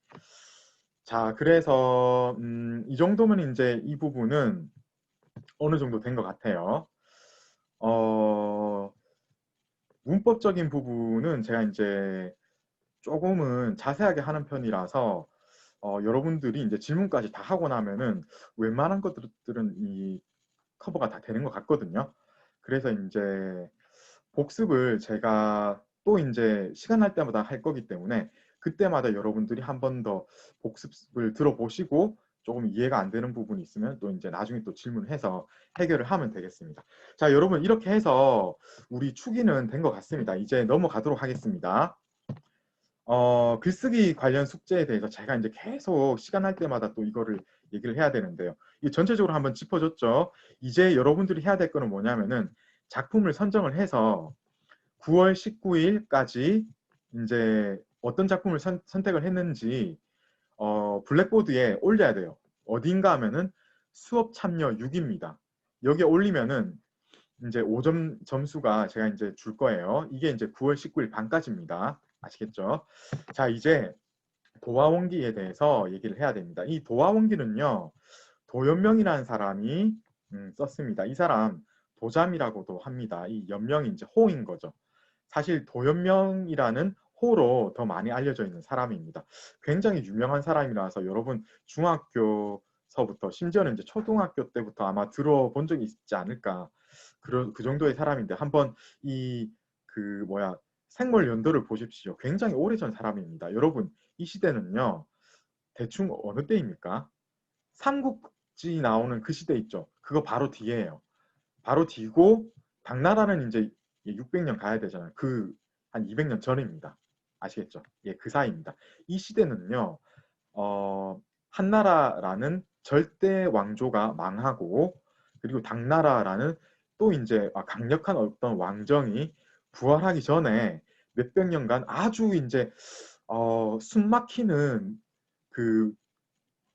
[SPEAKER 1] 자, 그래서 이 정도면 이제 이 부분은 어느 정도 된 것 같아요. 문법적인 부분은 제가 이제 조금은 자세하게 하는 편이라서 여러분들이 이제 질문까지 다 하고 나면은 웬만한 것들은 이 커버가 다 되는 것 같거든요. 그래서 이제 복습을 제가 또 이제 시간 날 때마다 할 거기 때문에 그때마다 여러분들이 한 번 더 복습을 들어보시고 조금 이해가 안 되는 부분이 있으면 또 이제 나중에 또 질문해서 해결을 하면 되겠습니다. 자, 여러분 이렇게 해서 우리 추기는 된 것 같습니다. 이제 넘어가도록 하겠습니다. 글쓰기 관련 숙제에 대해서 제가 이제 계속 시간 날 때마다 또 이거를 얘기를 해야 되는데요. 이 전체적으로 한번 짚어줬죠. 이제 여러분들이 해야 될 거는 뭐냐면은 작품을 선정을 해서 9월 19일까지 이제 어떤 작품을 선택을 했는지 블랙보드에 올려야 돼요. 어딘가 하면은 수업 참여 6입니다. 여기에 올리면은 이제 5점 점수가 제가 이제 줄 거예요. 이게 이제 9월 19일 밤까지입니다. 아시겠죠? 자, 이제 도화원기에 대해서 얘기를 해야 됩니다. 이 도화원기는요, 도연명이라는 사람이 썼습니다. 이 사람 도잠이라고도 합니다. 이 연명이 이제 호인 거죠. 사실 도연명이라는 호로 더 많이 알려져 있는 사람입니다. 굉장히 유명한 사람이라서 여러분 중학교서부터 심지어는 이제 초등학교 때부터 아마 들어본 적이 있지 않을까. 그 정도의 사람인데 한번 생물 연도를 보십시오. 굉장히 오래전 사람입니다. 여러분 이 시대는요. 대충 어느 때입니까? 삼국지 나오는 그 시대 있죠. 그거 바로 뒤에요. 바로 뒤고 당나라는 이제 600년 가야 되잖아요. 한 200년 전입니다. 아시겠죠? 예, 그 사이입니다. 이 시대는요. 한나라라는 절대 왕조가 망하고 그리고 당나라라는 또 이제 강력한 어떤 왕정이 부활하기 전에 몇백 년간 아주 이제 숨막히는 그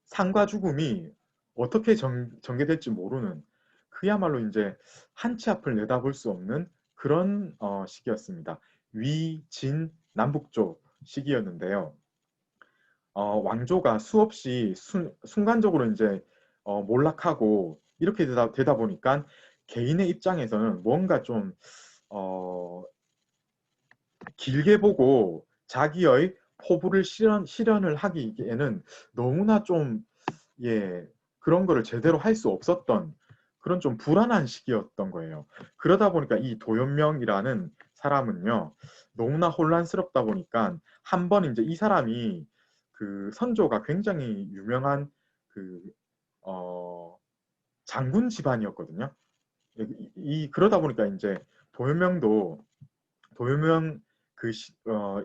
[SPEAKER 1] 삶과 죽음이 어떻게 전개될지 모르는 그야말로 이제 한치 앞을 내다볼 수 없는 그런 시기였습니다. 위, 진, 남북조 시기였는데요. 왕조가 수없이 순간적으로 이제 몰락하고 이렇게 되다 보니까 개인의 입장에서는 뭔가 좀 길게 보고 자기의 포부를 실현을 하기에는 너무나 좀 그런 거를 제대로 할 수 없었던 그런 좀 불안한 시기였던 거예요. 그러다 보니까 이 도연명이라는 사람은요, 너무나 혼란스럽다 보니까 한 번 이제 이 사람이 그 선조가 굉장히 유명한 그 장군 집안이었거든요. 그러다 보니까 이제 도연명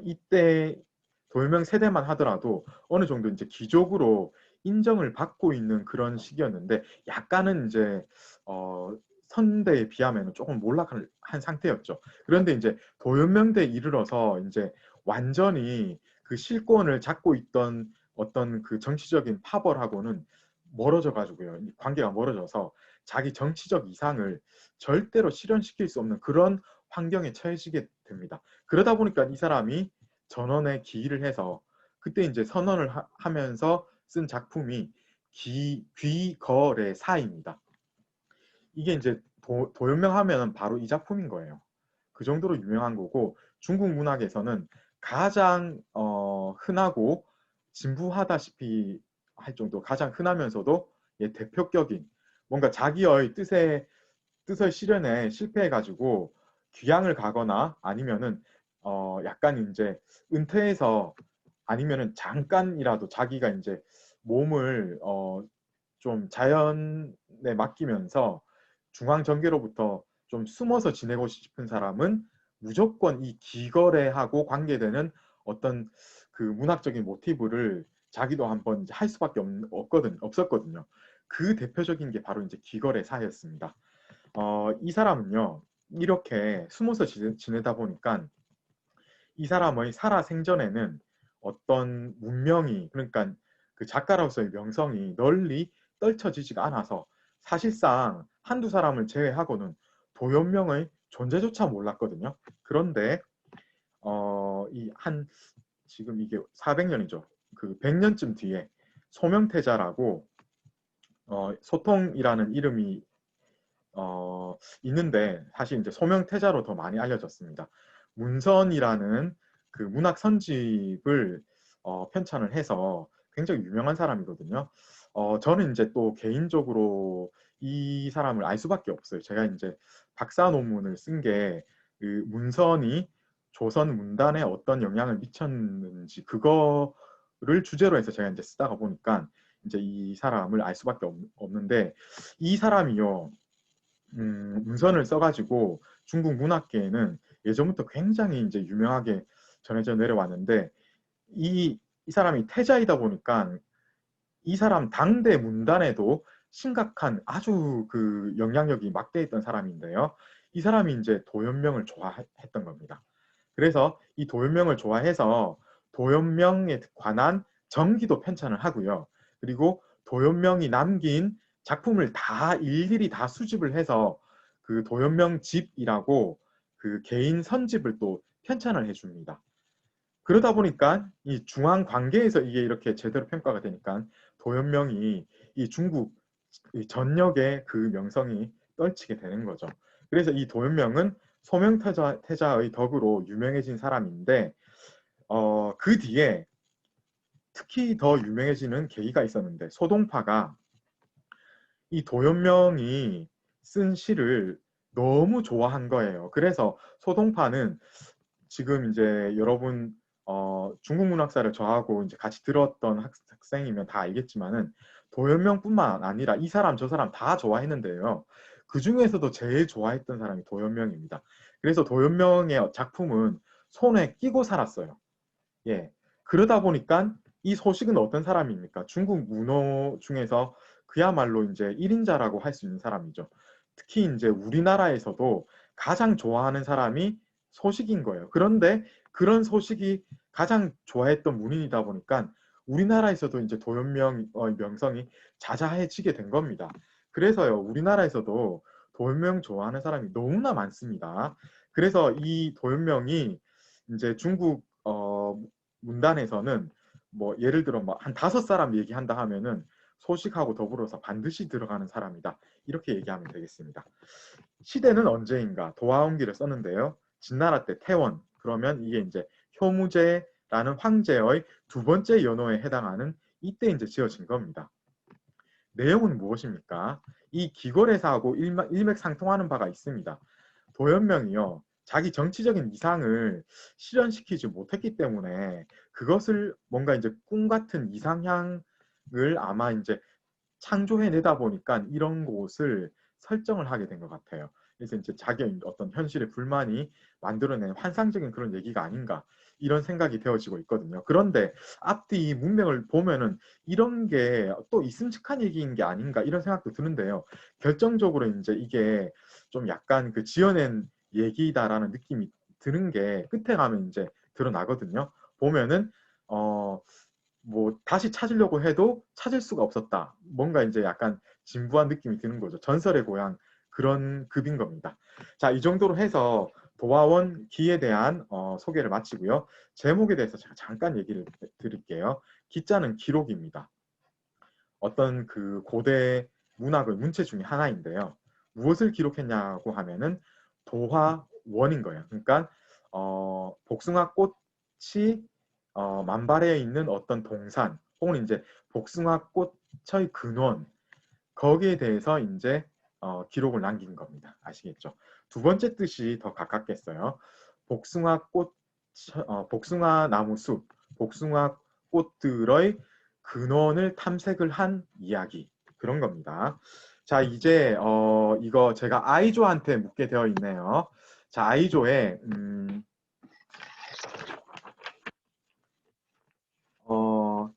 [SPEAKER 1] 이때 도연명 세대만 하더라도 어느 정도 이제 귀족으로 인정을 받고 있는 그런 시기였는데 약간은 이제 선대에 비하면 조금 몰락한 상태였죠. 그런데 이제 도연명대에 이르러서 이제 완전히 그 실권을 잡고 있던 어떤 그 정치적인 파벌하고는 멀어져 가지고요. 관계가 멀어져서 자기 정치적 이상을 절대로 실현시킬 수 없는 그런 환경에 처해지게 됩니다. 그러다 보니까 이 사람이 전원에 기일을 해서 그때 이제 선언을 하면서 쓴 작품이 귀거래사입니다. 이게 이제 도연명 하면 바로 이 작품인 거예요. 그 정도로 유명한 거고 중국 문학에서는 가장 흔하고 진부하다시피 할 정도 가장 흔하면서도 대표격인 뭔가 자기의 뜻의 실현에 실패해가지고 귀향을 가거나 아니면은 약간 이제 은퇴해서 아니면은 잠깐이라도 자기가 이제 몸을 좀 자연에 맡기면서 중앙정계로부터 좀 숨어서 지내고 싶은 사람은 무조건 이 귀거래하고 관계되는 어떤 그 문학적인 모티브를 자기도 한번 할 수밖에 없었거든요. 그 대표적인 게 바로 이제 귀거래사였습니다. 이 사람은요, 이렇게 숨어서 지내다 보니까 이 사람의 살아생전에는 어떤 문명이, 그러니까 그 작가로서의 명성이 널리 떨쳐지지가 않아서 사실상 한두 사람을 제외하고는 도연명의 존재조차 몰랐거든요. 그런데 지금 이게 400년이죠. 그 100년쯤 뒤에 소명태자라고 소통이라는 이름이 있는데 사실 이제 소명태자로 더 많이 알려졌습니다. 문선이라는 그 문학 선집을 편찬을 해서 굉장히 유명한 사람이거든요. 저는 이제 또 개인적으로 이 사람을 알 수밖에 없어요. 제가 이제 박사 논문을 쓴 게 그 문선이 조선 문단에 어떤 영향을 미쳤는지 그거를 주제로 해서 제가 이제 쓰다가 보니까 이제 이 사람을 알 수밖에 없는데 이 사람이요. 문선을 써가지고 중국 문학계에는 예전부터 굉장히 이제 유명하게 전해져 내려왔는데 이 사람이 태자이다 보니까 이 사람 당대 문단에도 심각한 아주 그 영향력이 막대했던 사람인데요. 이 사람이 이제 도연명을 좋아했던 겁니다. 그래서 이 도연명을 좋아해서 도연명에 관한 전기도 편찬을 하고요. 그리고 도연명이 남긴 작품을 다 일일이 다 수집을 해서 그 도연명 집이라고 그 개인 선집을 또 편찬을 해줍니다. 그러다 보니까 이 중앙 관계에서 이게 이렇게 제대로 평가가 되니까 도연명이 이 중국 전역의 그 명성이 떨치게 되는 거죠. 그래서 이 도연명은 소명태자의 덕으로 유명해진 사람인데 그 뒤에 특히 더 유명해지는 계기가 있었는데 소동파가 이 도연명이 쓴 시를 너무 좋아한 거예요. 그래서 소동파는 지금 이제 여러분 중국 문학사를 저하고 이제 같이 들었던 학생이면 다 알겠지만은 도연명뿐만 아니라 이 사람 저 사람 다 좋아했는데요. 그 중에서도 제일 좋아했던 사람이 도연명입니다. 그래서 도연명의 작품은 손에 끼고 살았어요. 예. 그러다 보니까 이 소식은 어떤 사람입니까? 중국 문호 중에서 그야말로 이제 1인자라고 할 수 있는 사람이죠. 특히 이제 우리나라에서도 가장 좋아하는 사람이 소식인 거예요. 그런데 그런 소식이 가장 좋아했던 문인이다 보니까 우리나라에서도 이제 명성이 자자해지게 된 겁니다. 그래서요, 우리나라에서도 도연명 좋아하는 사람이 너무나 많습니다. 그래서 이 도연명이 이제 중국 문단에서는 뭐 예를 들어 뭐 한 5사람 얘기한다 하면은 소식하고 더불어서 반드시 들어가는 사람이다. 이렇게 얘기하면 되겠습니다. 시대는 언제인가 도화원기를 썼는데요. 진나라 때 태원, 그러면 이게 이제 효무제라는 황제의 2번째 연호에 해당하는 이때 이제 지어진 겁니다. 내용은 무엇입니까? 이 기골회사하고 일맥상통하는 바가 있습니다. 도연명이요, 자기 정치적인 이상을 실현시키지 못했기 때문에 그것을 뭔가 이제 꿈 같은 이상향을 아마 이제 창조해내다 보니까 이런 곳을 설정을 하게 된 것 같아요. 그래서 이제 자기의 어떤 현실의 불만이 만들어낸 환상적인 그런 얘기가 아닌가, 이런 생각이 되어지고 있거든요. 그런데 앞뒤 이 문맥을 보면은 이런 게 또 있음직한 얘기인 게 아닌가, 이런 생각도 드는데요. 결정적으로 이제 이게 좀 약간 그 지어낸 얘기다라는 느낌이 드는 게 끝에 가면 이제 드러나거든요. 보면은 뭐 다시 찾으려고 해도 찾을 수가 없었다. 뭔가 이제 약간 진부한 느낌이 드는 거죠. 전설의 고향, 그런 급인 겁니다. 자, 이 정도로 해서 도화원 기에 대한 소개를 마치고요. 제목에 대해서 제가 잠깐 얘기를 드릴게요. 기자는 기록입니다. 어떤 그 고대 문학의 문체 중에 하나인데요. 무엇을 기록했냐고 하면은 도화원인 거예요. 그러니까 복숭아 꽃이 만발해 있는 어떤 동산, 혹은 이제 복숭아 꽃의 근원, 거기에 대해서 이제 기록을 남긴 겁니다. 아시겠죠? 2번째 뜻이 더 가깝겠어요. 복숭아 꽃, 복숭아 나무 숲, 복숭아 꽃들의 근원을 탐색을 한 이야기, 그런 겁니다. 자, 이제 이거 제가 아이조한테 묻게 되어 있네요. 자, 아이조에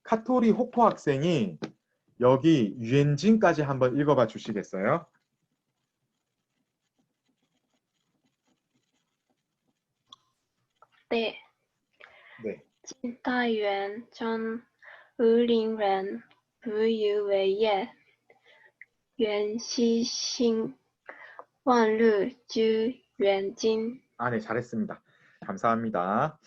[SPEAKER 1] 카토리 호코 학생이 여기 유엔진까지 한번 읽어봐 주시겠어요?
[SPEAKER 13] 네.
[SPEAKER 1] 네.
[SPEAKER 13] 晋大元称榆林人，不以为业。元熙兴，万日居元津。
[SPEAKER 1] 네, 잘했습니다. 감사합니다.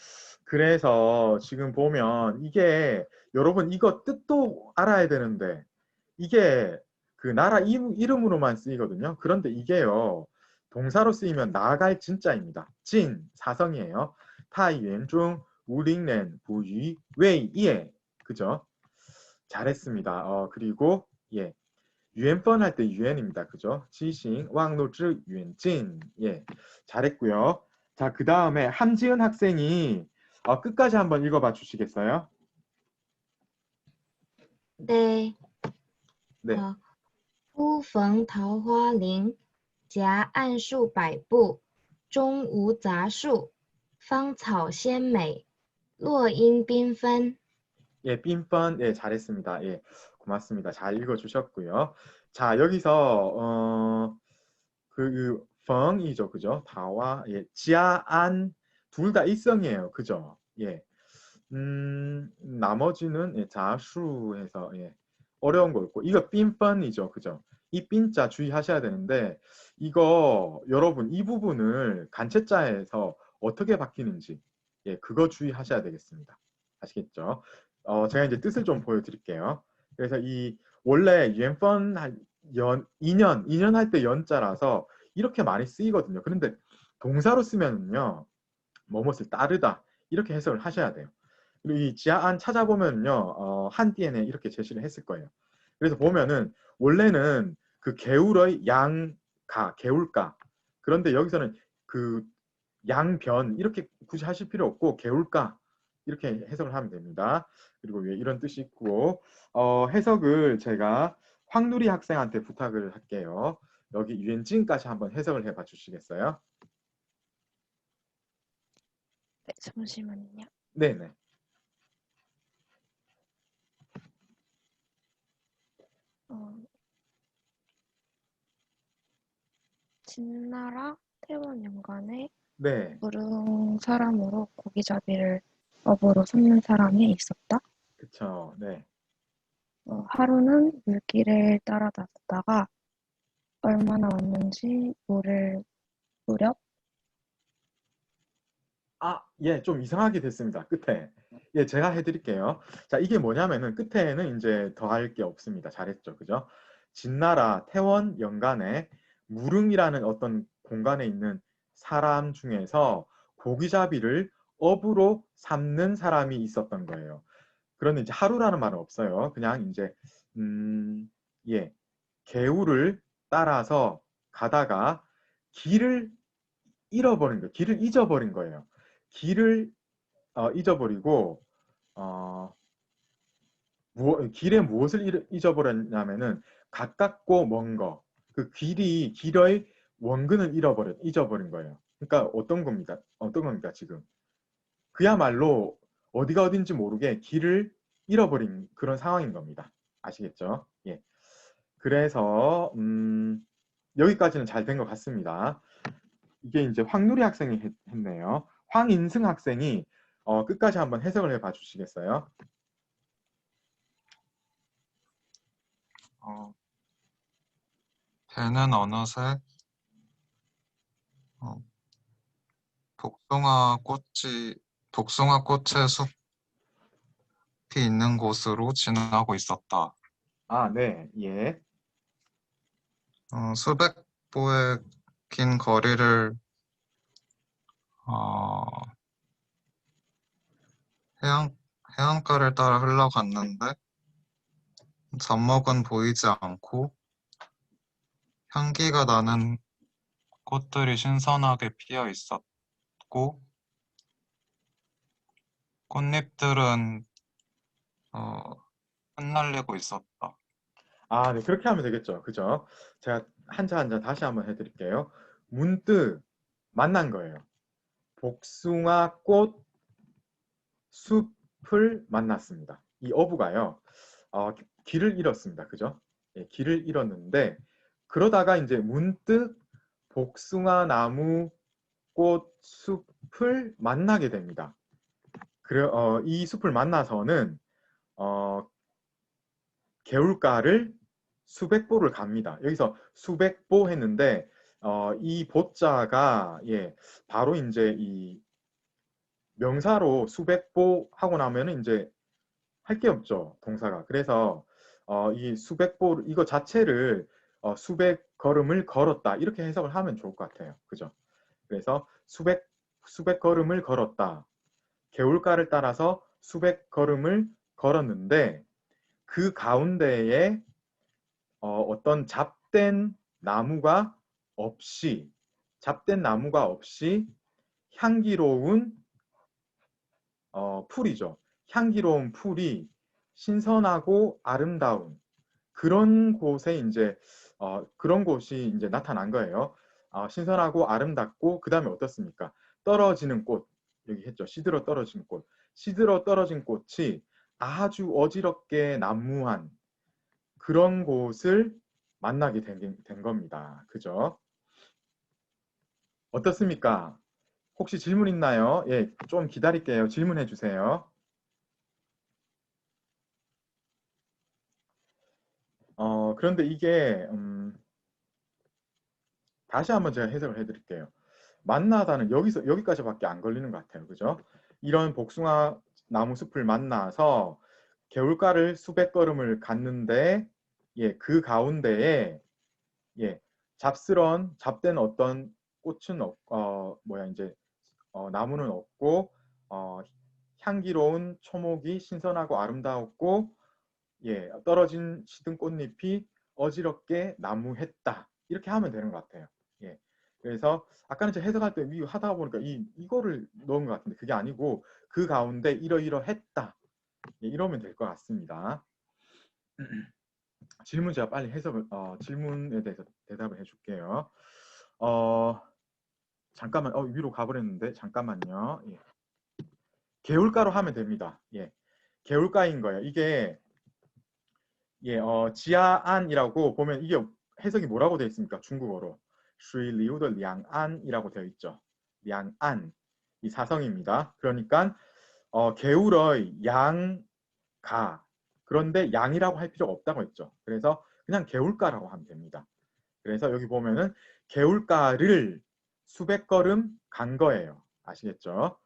[SPEAKER 1] 그래서 지금 보면 이게, 여러분 이거 뜻도 알아야 되는데 이게 그 나라 이름으로만 쓰이거든요. 그런데 이게요, 동사로 쓰이면 나아갈 진짜입니다. 진, 사성이에요. 타이엔중, 우링렌, 부유, 웨이, 이에. 그죠? 잘했습니다. 그리고 예, 유엔펀 할 때 유엔입니다. 그죠? 지싱, 왕노즈, 유엔진. 예, 잘했고요. 자, 그 다음에 함지은 학생이 끝까지 한번 읽어봐 주시겠어요?
[SPEAKER 14] 네.
[SPEAKER 1] 네.
[SPEAKER 14] 忽逢桃花林，夹岸数百步，中无杂树，芳草鲜美，落英缤纷。
[SPEAKER 1] 예, 빈펀. 예, 잘했습니다. 예, 고맙습니다. 잘 읽어주셨고요. 자, 여기서 그 펑이죠, 그죠? 다와 예, 지아안 둘 다 일성이에요, 그죠? 예, 나머지는 예, 자수해서 예, 어려운 거 있고, 이거 빈펀이죠, 그죠? 이 빈자 주의하셔야 되는데, 이거 여러분 이 부분을 간체자에서 어떻게 바뀌는지, 예, 그거 주의하셔야 되겠습니다. 아시겠죠? 제가 이제 뜻을 좀 보여드릴게요. 그래서 이 원래 유엔펀 2년 할 때 연자라서 이렇게 많이 쓰이거든요. 그런데 동사로 쓰면요, 뭐뭇을 따르다, 이렇게 해석을 하셔야 돼요. 그리고 이 지하안 찾아보면요, 한디엔에 이렇게 제시를 했을 거예요. 그래서 보면은 원래는 그 개울의 양가, 개울가. 그런데 여기서는 그 양변 이렇게 굳이 하실 필요 없고 개울가 이렇게 해석을 하면 됩니다. 그리고 위에 이런 뜻이 있고, 해석을 제가 황누리 학생한테 부탁을 할게요. 여기 유엔진까지 한번 해석을 해봐 주시겠어요?
[SPEAKER 4] 네, 잠시만요.
[SPEAKER 1] 네네.
[SPEAKER 4] 진나라 태원 연간에
[SPEAKER 1] 네.
[SPEAKER 4] 무릉 사람으로 고기잡이를 업으로 삼는 사람이 있었다.
[SPEAKER 1] 그쵸. 네.
[SPEAKER 4] 하루는 물길을 따라다녔다가 얼마나 왔는지 물을 무렵
[SPEAKER 1] 예, 좀 이상하게 됐습니다. 끝에. 예, 제가 해드릴게요. 자, 이게 뭐냐면은 끝에는 이제 더할 게 없습니다. 잘했죠. 그죠? 진나라 태원 연간에 무릉이라는 어떤 공간에 있는 사람 중에서 고기잡이를 업으로 삼는 사람이 있었던 거예요. 그런데 이제 하루라는 말은 없어요. 그냥 이제 예, 개울을 따라서 가다가 길을 잃어버린 거예요. 길을 잊어버린 거예요. 길을 잊어버리고 길에 무엇을 잊어버렸냐면은 가깝고 먼 거, 그 길의 원근을 잊어버린 거예요. 그러니까 어떤 겁니까 지금? 그야말로 어디가 어딘지 모르게 길을 잃어버린 그런 상황인 겁니다. 아시겠죠? 예. 그래서 여기까지는 잘 된 것 같습니다. 이게 이제 황누리 학생이 했네요. 황인승 학생이 끝까지 한번 해석을 해봐 주시겠어요?
[SPEAKER 15] 배는 어느새 복숭아 꽃의 숲이 있는 곳으로 지나고 있었다.
[SPEAKER 1] 네, 예.
[SPEAKER 15] 수백 보의 긴 거리를 해안가를 따라 흘러갔는데 젖먹은 보이지 않고 향기가 나는 꽃들이 신선하게 피어 있었고 꽃잎들은 흩날리고 있었다.
[SPEAKER 1] 네, 그렇게 하면 되겠죠. 그죠? 제가 한자 한자 다시 한번 해드릴게요. 문득 만난 거예요. 복숭아 꽃 숲을 만났습니다. 이 어부가요, 길을 잃었습니다. 그죠? 예, 길을 잃었는데, 그러다가 이제 문득 복숭아 나무 꽃 숲을 만나게 됩니다. 이 숲을 만나서는 개울가를 수백 보를 갑니다. 여기서 수백 보 했는데 이 보자가 바로 이제 이 명사로 수백 보 하고 나면은 이제 할 게 없죠, 동사가. 그래서 이 수백 보 이거 자체를 수백 걸음을 걸었다 이렇게 해석을 하면 좋을 것 같아요. 그죠? 그래서 수백 걸음을 걸었다. 개울가를 따라서 수백 걸음을 걸었는데 그 가운데에 어떤 잡된 나무가 없이 향기로운 풀이죠. 향기로운 풀이 신선하고 아름다운 그런 곳에 이제 그런 곳이 이제 나타난 거예요. 신선하고 아름답고 그 다음에 어떻습니까? 떨어지는 꽃 여기 했죠. 시들어 떨어진 꽃. 시들어 떨어진 꽃이 아주 어지럽게 난무한 그런 곳을 만나게 된 겁니다. 그죠? 어떻습니까? 혹시 질문 있나요? 예, 좀 기다릴게요. 질문해 주세요. 그런데 이게 다시 한번 제가 해석을 해드릴게요. 만나다는 여기까지밖에 안 걸리는 것 같아요. 그죠? 이런 복숭아 나무 숲을 만나서 개울가를 수백 걸음을 갔는데 그 가운데에 잡된 어떤 꽃은 나무는 없고 향기로운 초목이 신선하고 아름다웠고 떨어진 시든 꽃잎이 어지럽게 나무했다. 이렇게 하면 되는 것 같아요. 그래서 아까는 제가 해석할 때 하다 보니까 이거를 넣은 것 같은데 그게 아니고 그 가운데 이러이러했다. 이러면 될 것 같습니다. 질문 제가 빨리 질문에 대해서 대답을 해줄게요. 잠깐만, 위로 가버렸는데 잠깐만요. 개울가로 하면 됩니다. 개울가인 거예요. 이게 지아안이라고 보면 이게 해석이 뭐라고 되어 있습니까? 중국어로 슈이리우더 량안이라고 되어 있죠. 량안 이 사성입니다. 그러니까 개울의 가. 그런데 양이라고 할 필요가 없다고 했죠. 그래서 그냥 개울가라고 하면 됩니다. 그래서 여기 보면은 개울가를 수백 걸음 간 거예요. 아시겠죠?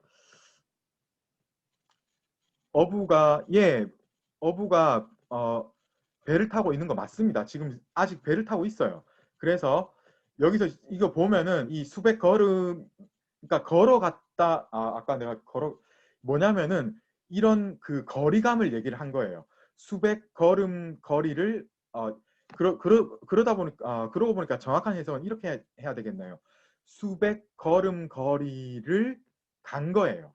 [SPEAKER 1] 어부가 배를 타고 있는 거 맞습니다. 지금 아직 배를 타고 있어요. 그래서 여기서 이거 보면은 이 수백 걸음, 그러니까 걸어갔다. 아까 내가 뭐냐면은 이런 그 거리감을 얘기를 한 거예요. 수백 걸음 거리를 그러고 보니까 정확한 해석은 이렇게 해야 되겠네요. 수백 걸음 거리를 간 거예요.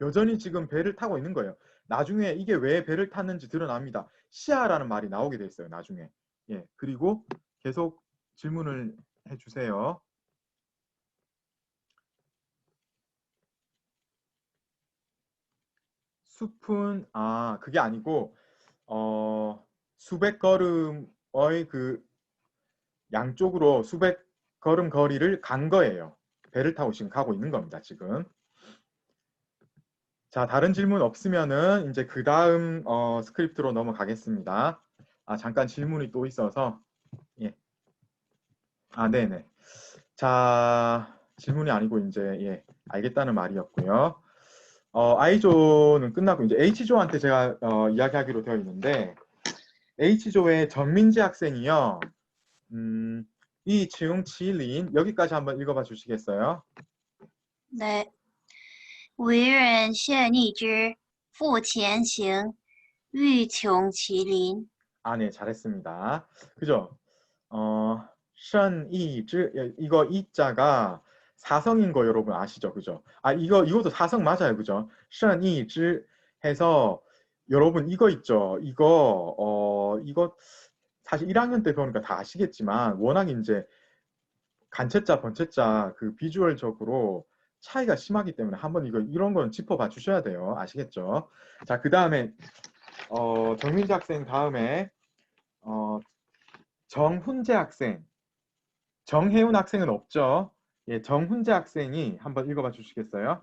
[SPEAKER 1] 여전히 지금 배를 타고 있는 거예요. 나중에 이게 왜 배를 탔는지 드러납니다. 시아라는 말이 나오게 돼 있어요. 나중에. 예, 그리고 계속 질문을 해주세요. 숲은 그게 아니고 수백 걸음의 그 양쪽으로 수백 걸음 거리를 간 거예요. 배를 타고 지금 가고 있는 겁니다. 지금. 자, 다른 질문 없으면은 이제 그 다음 스크립트로 넘어가겠습니다. 잠깐 질문이 또 있어서. 예. 네네. 자, 질문이 아니고 이제 예, 알겠다는 말이었고요. I조는 끝나고 이제 H조한테 제가 이야기하기로 되어 있는데 H조의 정민지 학생이요. 이 지웅 치린 여기까지 한번 읽어봐 주시겠어요?
[SPEAKER 16] 네. 为人谢逆之，复前行，欲穷其林。
[SPEAKER 1] 네, 잘했습니다. 그죠? 션이즈 이거 이자가 사성인 거 여러분 아시죠? 그죠? 이것도 사성 맞아요. 그죠? 션이즈 해서 여러분 이거 있죠? 이거 사실 1학년 때 배우니까 다 아시겠지만 워낙 이제 간체자, 번체자 그 비주얼적으로 차이가 심하기 때문에 한번 이런 건 짚어봐 주셔야 돼요. 아시겠죠? 자, 그 다음에 정민지 학생 다음에 정훈재 학생, 정혜운 학생은 없죠? 예, 정훈재 학생이 한번 읽어봐 주시겠어요?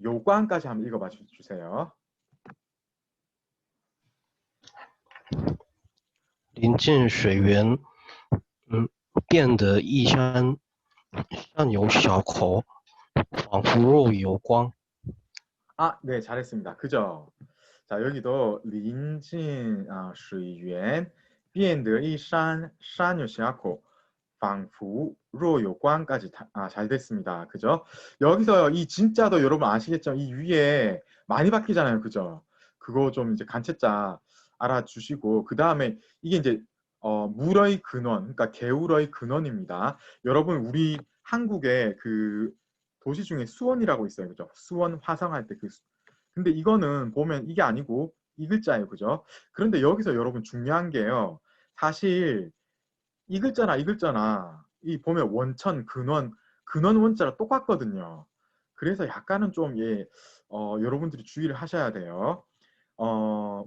[SPEAKER 1] 요관까지 한번 읽어봐 주세요.
[SPEAKER 17] 临近水源，变得一山上有小口，仿佛若有光。
[SPEAKER 1] 네, 잘했습니다. 그죠? 자, 여기도 临近水源变得一山有小口仿佛若有光까지 잘 됐습니다. 그죠? 여기서 이 진짜도 여러분 아시겠죠? 이 위에 많이 바뀌잖아요. 그죠? 그거 좀 이제 간체자 알아주시고 그 다음에 이게 이제 물의 근원, 그러니까 개울의 근원입니다. 여러분 우리 한국에 그 도시 중에 수원이라고 있어요. 그죠? 수원 화성할 때 근데 이거는 보면 이게 아니고 이 글자예요. 그죠? 그런데 여기서 여러분 중요한 게요. 사실 이 글자나 이 보면 원천, 근원 원자랑 똑같거든요. 그래서 약간은 좀 여러분들이 주의를 하셔야 돼요.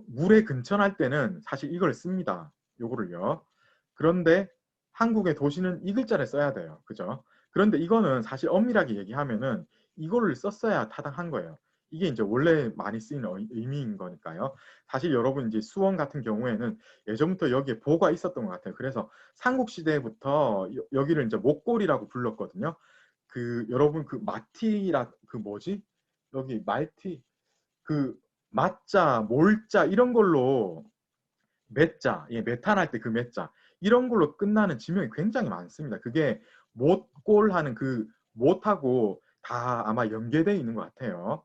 [SPEAKER 1] 물에 근처할 때는 사실 이걸 씁니다. 요거를요. 그런데 한국의 도시는 이 글자를 써야 돼요. 그죠? 그런데 이거는 사실 엄밀하게 얘기하면은 이거를 썼어야 타당한 거예요. 이게 이제 원래 많이 쓰이는 의미인 거니까요. 사실 여러분 이제 수원 같은 경우에는 예전부터 여기에 보가 있었던 것 같아요. 그래서 삼국시대부터 여기를 이제 목골이라고 불렀거든요. 여러분 마티라 뭐지? 여기 말티 맞자, 몰자 이런 걸로 맺자, 메탄할 때 맺자 이런 걸로 끝나는 지명이 굉장히 많습니다. 그게 못골하는 못하고 다 아마 연계되어 있는 것 같아요.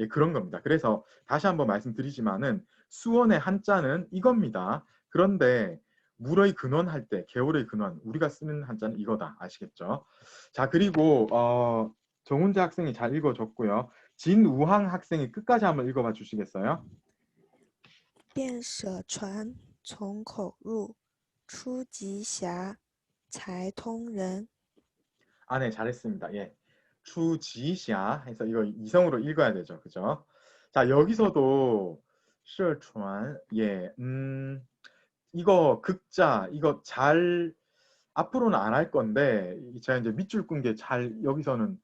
[SPEAKER 1] 그런 겁니다. 그래서 다시 한번 말씀드리지만은 수원의 한자는 이겁니다. 그런데 물의 근원 할 때 개울의 근원 우리가 쓰는 한자는 이거다. 아시겠죠? 자, 그리고 정훈재 학생이 잘 읽어줬고요. 진우항 학생이 끝까지 한번 읽어봐 주시겠어요?
[SPEAKER 18] 便舍船从口入，出极狭，才通人。
[SPEAKER 1] 네, 잘했습니다. 예. 추지샤 해서 이거 이성으로 읽어야 되죠. 그죠? 자, 여기서도 舍船 이거 극자 이거 잘 앞으로는 안 할 건데 제가 이제 밑줄 끈 게 잘 여기서는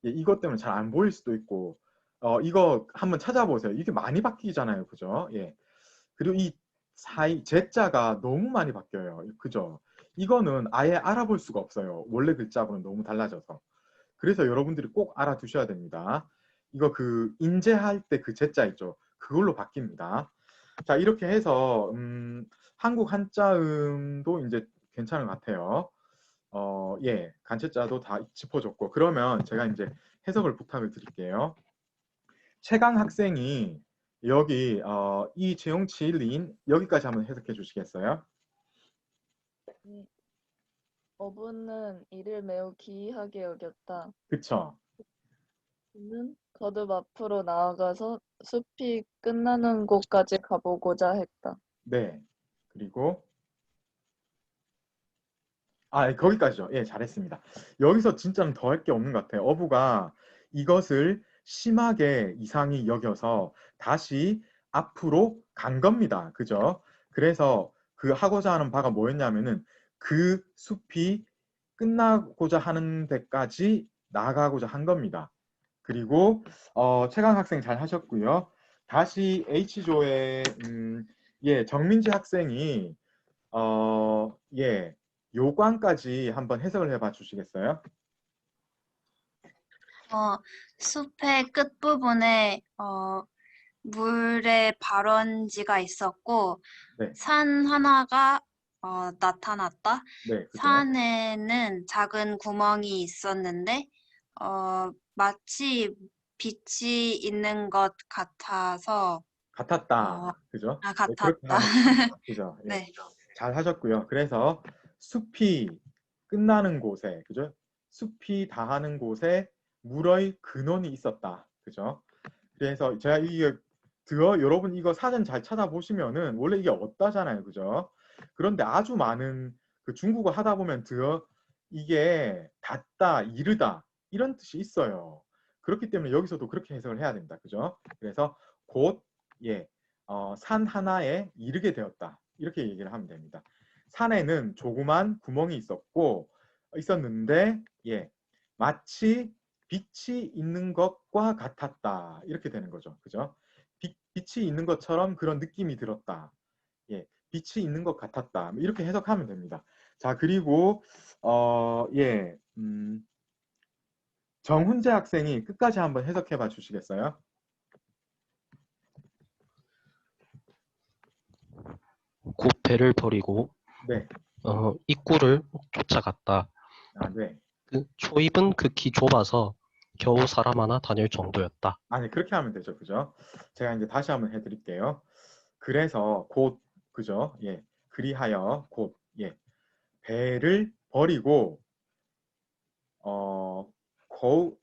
[SPEAKER 1] 이것 때문에 잘 안 보일 수도 있고 이거 한번 찾아보세요. 이게 많이 바뀌잖아요. 그죠? 예. 그리고 이 사이 제자가 너무 많이 바뀌어요. 그죠? 이거는 아예 알아볼 수가 없어요. 원래 글자하고는 너무 달라져서. 그래서 여러분들이 꼭 알아두셔야 됩니다. 이거 그 인제할 때 그 제자 있죠? 그걸로 바뀝니다. 자, 이렇게 해서 한국 한자음도 이제 괜찮은 것 같아요. 예, 간체자도 다 짚어줬고, 그러면 제가 이제 해석을 부탁을 드릴게요. 최강 학생이 여기 이 제용치일인 여기까지 한번 해석해 주시겠어요?
[SPEAKER 19] 어부는 이를 매우 기이하게 여겼다.
[SPEAKER 1] 그쵸?
[SPEAKER 19] 그는 거듭 앞으로 나아가서 숲이 끝나는 곳까지 가보고자 했다.
[SPEAKER 1] 네. 그리고 거기까지죠. 예, 잘했습니다. 여기서 진짜는 더 할 게 없는 것 같아요. 어부가 이것을 심하게 이상히 여겨서 다시 앞으로 간 겁니다. 그죠? 그래서 그 하고자 하는 바가 뭐였냐면은 그 숲이 끝나고자 하는 데까지 나가고자 한 겁니다. 그리고 최강 학생 잘 하셨고요. 다시 H조의 예, 정민지 학생이 예, 요관까지 한번 해석을 해봐 주시겠어요?
[SPEAKER 16] 숲의 끝부분에 물의 발원지가 있었고
[SPEAKER 1] 네.
[SPEAKER 16] 산 하나가 나타났다.
[SPEAKER 1] 네, 그죠?
[SPEAKER 16] 산에는 작은 구멍이 있었는데 마치 빛이 있는 것 같아서
[SPEAKER 1] 같았다. 그죠? 네,
[SPEAKER 16] 같았다.
[SPEAKER 1] 그렇게 하면 그죠? 예.
[SPEAKER 16] 네.
[SPEAKER 1] 잘 하셨고요. 그래서 숲이 끝나는 곳에, 그죠? 숲이 다하는 곳에 물의 근원이 있었다. 그죠? 그래서 제가 이게 여러분 이거 사전 잘 찾아보시면은 원래 이게 없다잖아요. 그죠? 그런데 아주 많은 그 중국어 하다 보면 이게 닿다, 이르다 이런 뜻이 있어요. 그렇기 때문에 여기서도 그렇게 해석을 해야 된다. 그죠? 그래서 곧 예, 산 하나에 이르게 되었다. 이렇게 얘기를 하면 됩니다. 산에는 조그만 구멍이 있었는데 예, 마치 빛이 있는 것과 같았다. 이렇게 되는 거죠. 그죠? 빛이 있는 것처럼 그런 느낌이 들었다. 예, 빛이 있는 것 같았다. 이렇게 해석하면 됩니다. 자, 그리고 예, 정훈재 학생이 끝까지 한번 해석해 봐 주시겠어요?
[SPEAKER 17] 곧 배를 버리고
[SPEAKER 1] 네.
[SPEAKER 17] 입구를 쫓아갔다.
[SPEAKER 1] 네.
[SPEAKER 17] 그 초입은 극히 좁아서 겨우 사람 하나 다닐 정도였다.
[SPEAKER 1] 아니, 그렇게 하면 되죠. 그죠? 제가 이제 다시 한번 해드릴게요. 그래서 곧, 그죠? 예. 그리하여 곧, 예. 배를 버리고,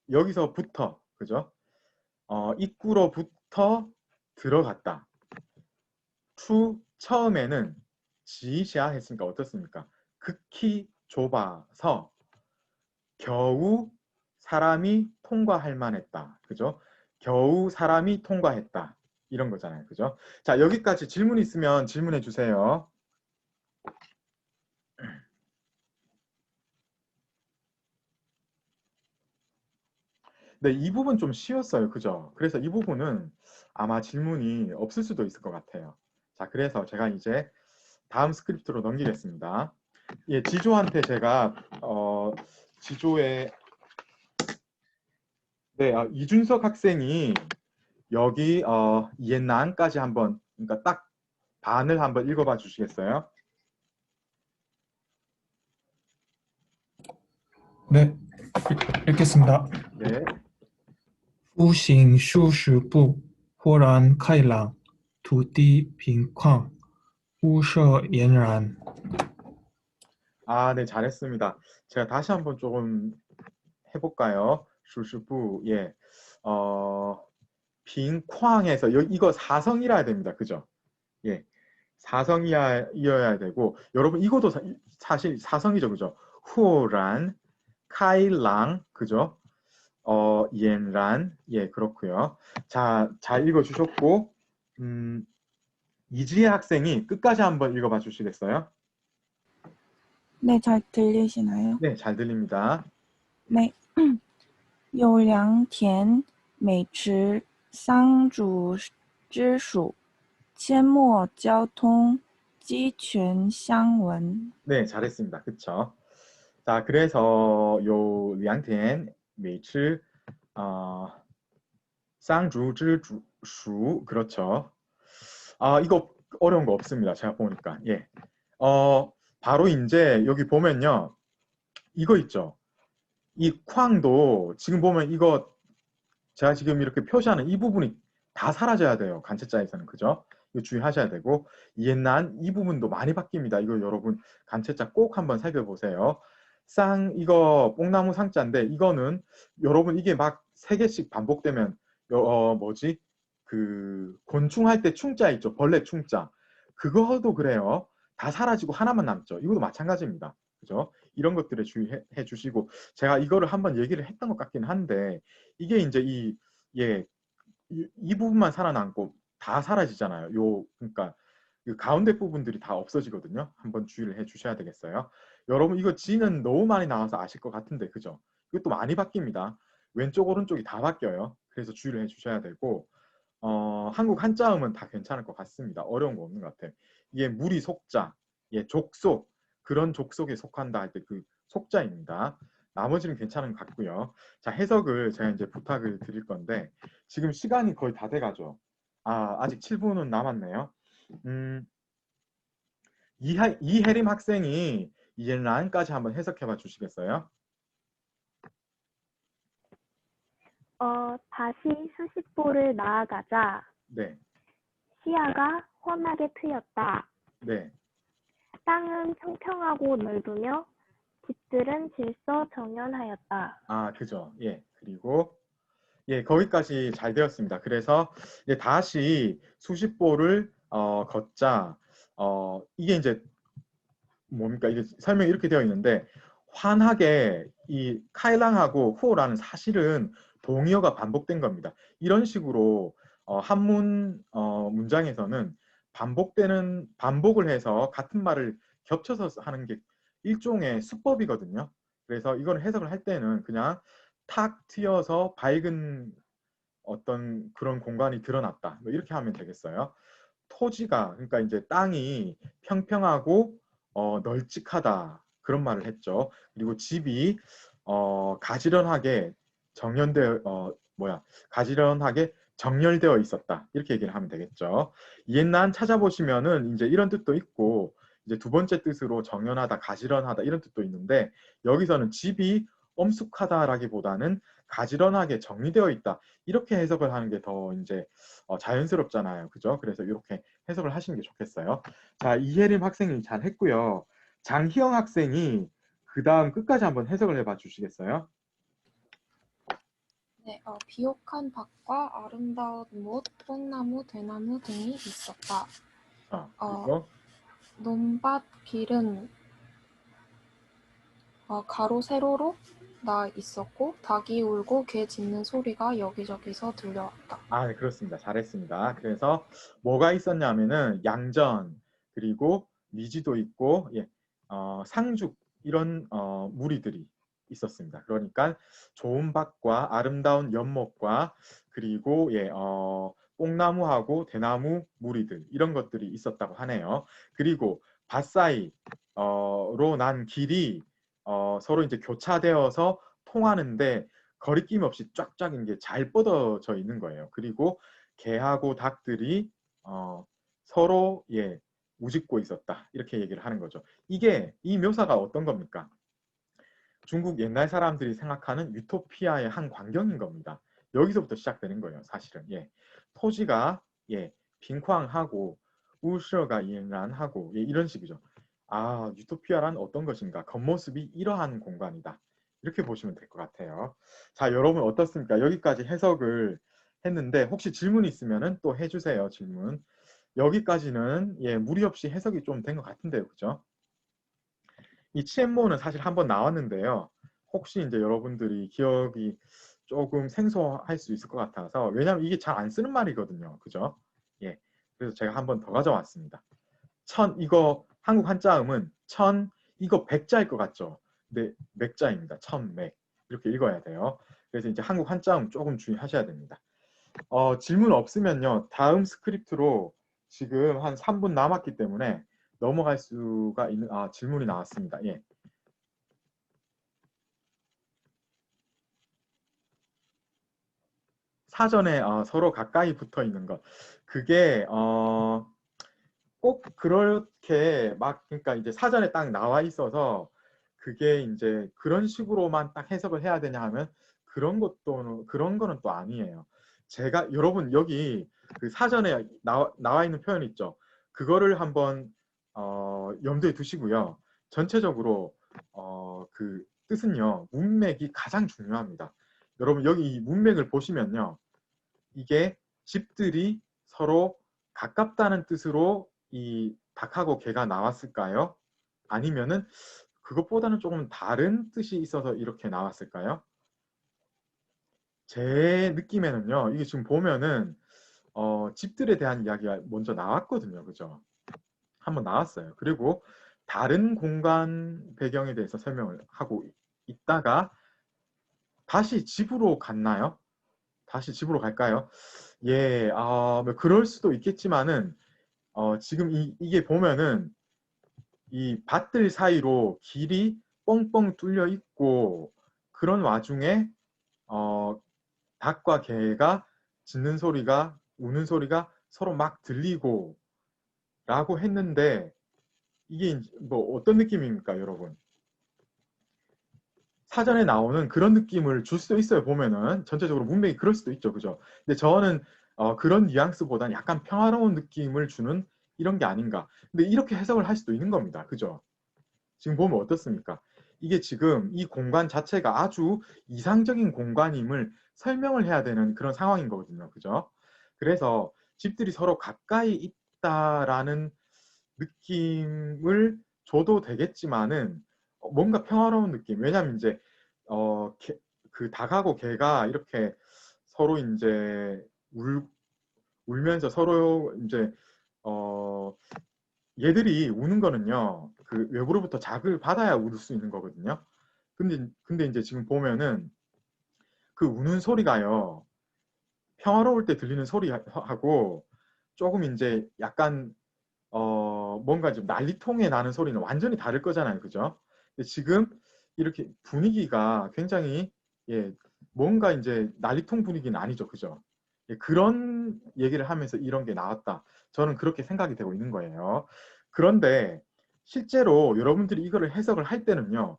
[SPEAKER 1] 여기서부터, 그죠? 입구로부터 들어갔다. 처음에는 지시야 했으니까 어떻습니까? 극히 좁아서 겨우 사람이 통과할 만했다. 그죠? 겨우 사람이 통과했다. 이런 거잖아요. 그죠? 자, 여기까지 질문 있으면 질문해 주세요. 네, 이 부분 좀 쉬웠어요. 그죠? 그래서 이 부분은 아마 질문이 없을 수도 있을 것 같아요. 자, 그래서 제가 이제 다음 스크립트로 넘기겠습니다. 예, 지조한테 제가 지조의 네, 이준석 학생이 여기 옛날까지 한번, 그러니까 딱 반을 한번 읽어봐 주시겠어요?
[SPEAKER 20] 네, 읽겠습니다.
[SPEAKER 1] 네.
[SPEAKER 20] 夫行数十步，豁然开朗，土地平旷，屋舍俨然。
[SPEAKER 1] 네, 잘했습니다. 제가 다시 한번 조금 해볼까요? 슈슈부, 예. 빈쾅에서, 이거 사성이라 해야 됩니다. 그죠? 예. 사성이어야 되고, 여러분, 이것도 사실 사성이죠. 그죠? 후란, 카이랑, 그죠? 옌란, 예, 그렇고요. 자, 잘 읽어주셨고, 이지혜 학생이 끝까지 한번 읽어봐 주시겠어요?
[SPEAKER 21] 네, 잘 들리시나요?
[SPEAKER 1] 네, 잘 들립니다.
[SPEAKER 21] 네. 有良田美食桑竹之属，阡陌交通鸡犬相闻。
[SPEAKER 1] 네, 잘했습니다. 그쵸? 자, 그래서 요 량텐 메이츠 쌍주之属, 그렇죠. 이거 어려운 거 없습니다. 제가 보니까. 예. 바로 이제 여기 보면요. 이거 있죠. 이 쾅도 지금 보면 이거 제가 지금 이렇게 표시하는 이 부분이 다 사라져야 돼요. 간체자에서는. 그죠? 이거 주의하셔야 되고, 옛날 이 부분도 많이 바뀝니다. 이거 여러분 간체자 꼭 한번 살펴보세요. 이거 뽕나무 상자인데, 이거는 여러분 이게 막 3개씩 반복되면 뭐지? 그 곤충 할 때 충자 있죠. 벌레 충자. 그거도 그래요. 다 사라지고 하나만 남죠. 이것도 마찬가지입니다. 그죠? 이런 것들에 주의해 주시고, 제가 이거를 한번 얘기를 했던 것 같긴 한데, 이게 이제 이 부분만 살아남고 다 사라지잖아요. 그러니까 그 가운데 부분들이 다 없어지거든요. 한번 주의를 해 주셔야 되겠어요. 여러분 이거 지는 너무 많이 나와서 아실 것 같은데, 그죠? 이것도 많이 바뀝니다. 왼쪽 오른쪽이 다 바뀌어요. 그래서 주의를 해 주셔야 되고, 한국 한자음은 다 괜찮을 것 같습니다. 어려운 거 없는 것 같아요. 이게 무리 속자, 족속, 그런 족속에 속한다 할 때 그 속자입니다. 나머지는 괜찮은 것 같고요. 자, 해석을 제가 이제 부탁을 드릴 건데, 지금 시간이 거의 다 돼가죠. 아직 7분은 남았네요. 이혜림 학생이 이엔란까지 한번 해석해봐 주시겠어요?
[SPEAKER 2] 다시 수십보를 나아가자.
[SPEAKER 1] 네.
[SPEAKER 2] 시야가 훤하게 트였다.
[SPEAKER 1] 네.
[SPEAKER 2] 땅은 평평하고 넓으며 집들은 질서정연하였다.
[SPEAKER 1] 그죠. 예. 그리고 거기까지 잘 되었습니다. 그래서 다시 수십보를 걷자. 이게 이제 뭡니까? 이게 설명이 이렇게 되어 있는데, 환하게 이 카이랑하고 후오라는 사실은 동의어가 반복된 겁니다. 이런 식으로 한문 문장에서는 반복을 해서 같은 말을 겹쳐서 하는 게 일종의 수법이거든요. 그래서 이걸 해석을 할 때는 그냥 탁 트여서 밝은 어떤 그런 공간이 드러났다, 뭐 이렇게 하면 되겠어요. 토지가, 그러니까 이제 땅이 평평하고 널찍하다, 그런 말을 했죠. 그리고 집이 가지런하게 정렬되어 있었다, 이렇게 얘기를 하면 되겠죠. 옛날 찾아보시면은 이제 이런 뜻도 있고, 이제 두 번째 뜻으로 정연하다, 가지런하다, 이런 뜻도 있는데, 여기서는 집이 엄숙하다라기보다는 가지런하게 정리되어 있다, 이렇게 해석을 하는 게 더 이제 자연스럽잖아요. 그죠? 그래서 이렇게 해석을 하시는 게 좋겠어요. 자, 이혜림 학생이 잘 했고요. 장희영 학생이 그 다음 끝까지 한번 해석을 해봐 주시겠어요?
[SPEAKER 4] 네, 비옥한 밭과 아름다운 못, 뽕나무, 대나무 등이 있었다.
[SPEAKER 1] 그리고
[SPEAKER 4] 논밭 길은 가로 세로로 나 있었고, 닭이 울고 개 짖는 소리가 여기저기서 들려왔다.
[SPEAKER 1] 네, 그렇습니다. 잘했습니다. 그래서 뭐가 있었냐면은 양전, 그리고 미지도 있고, 상죽, 이런 무리들이 있었습니다. 그러니까 좋은 밭과 아름다운 연못과, 그리고 뽕나무하고 대나무 무리들, 이런 것들이 있었다고 하네요. 그리고 밭 사이로 난 길이 서로 이제 교차되어서 통하는데 거리낌 없이 쫙쫙 이게 잘 뻗어져 있는 거예요. 그리고 개하고 닭들이 서로 우짖고 있었다, 이렇게 얘기를 하는 거죠. 이 묘사가 어떤 겁니까? 중국 옛날 사람들이 생각하는 유토피아의 한 광경인 겁니다. 여기서부터 시작되는 거예요, 사실은. 토지가 빈쾅하고 우셔가 이란하고 이런 식이죠. 유토피아란 어떤 것인가? 겉모습이 이러한 공간이다, 이렇게 보시면 될 것 같아요. 자, 여러분 어떻습니까? 여기까지 해석을 했는데 혹시 질문 있으면 또 해주세요. 질문. 여기까지는 무리 없이 해석이 좀 된 것 같은데요, 그죠? 이 치엔모는 사실 한번 나왔는데요. 혹시 이제 여러분들이 기억이 조금 생소할 수 있을 것 같아서, 왜냐하면 이게 잘 안 쓰는 말이거든요, 그죠? 그래서 제가 한번 더 가져왔습니다. 이거 한국 한자음은 이거 백자일 것 같죠? 근데 맥자입니다. 천맥, 이렇게 읽어야 돼요. 그래서 이제 한국 한자음 조금 주의하셔야 됩니다. 질문 없으면요. 다음 스크립트로 지금 한 3분 남았기 때문에 넘어갈 수가 있는, 질문이 나왔습니다. 예. 사전에 서로 가까이 붙어 있는 것. 그게 꼭 그렇게 막, 그러니까 이제 사전에 딱 나와 있어서 그게 이제 그런 식으로만 딱 해석을 해야 되냐 하면 그런 거는 또 아니에요. 제가 여러분 여기 그 사전에 나와 있는 표현 있죠. 그거를 한번 염두에 두시고요. 전체적으로 그 뜻은요. 문맥이 가장 중요합니다. 여러분 여기 이 문맥을 보시면요. 이게 집들이 서로 가깝다는 뜻으로 이 닭하고 개가 나왔을까요? 아니면은 그것보다는 조금 다른 뜻이 있어서 이렇게 나왔을까요? 제 느낌에는요. 이게 지금 보면은 집들에 대한 이야기가 먼저 나왔거든요. 그죠? 한번 나왔어요. 그리고 다른 공간 배경에 대해서 설명을 하고 있다가 다시 집으로 갔나요? 다시 집으로 갈까요? 예, 뭐 그럴 수도 있겠지만은 지금 이게 보면은 이 밭들 사이로 길이 뻥뻥 뚫려 있고 그런 와중에 닭과 개가 짖는 소리가 우는 소리가 서로 막 들리고 라고 했는데 이게 뭐 어떤 느낌입니까, 여러분? 사전에 나오는 그런 느낌을 줄 수도 있어요. 보면은 전체적으로 문맥이 그럴 수도 있죠. 그죠? 근데 저는 그런 뉘앙스보다는 약간 평화로운 느낌을 주는 이런 게 아닌가. 근데 이렇게 해석을 할 수도 있는 겁니다. 그죠? 지금 보면 어떻습니까? 이게 지금 이 공간 자체가 아주 이상적인 공간임을 설명을 해야 되는 그런 상황인 거거든요. 그죠? 그래서 집들이 서로 가까이 있다라는 느낌을 줘도 되겠지만은 뭔가 평화로운 느낌. 왜냐하면 이제 그 닭하고 개가 이렇게 서로 이제 울면서 서로 이제 얘들이 우는 거는요. 그 외부로부터 자극을 받아야 울 수 있는 거거든요. 근데 이제 지금 보면은 그 우는 소리가요. 평화로울 때 들리는 소리하고 조금 이제 약간 뭔가 좀 난리통에 나는 소리는 완전히 다를 거잖아요. 그죠? 근데 지금 이렇게 분위기가 굉장히 뭔가 이제 난리통 분위기는 아니죠. 그죠? 그런 얘기를 하면서 이런 게 나왔다. 저는 그렇게 생각이 되고 있는 거예요. 그런데 실제로 여러분들이 이거를 해석을 할 때는요.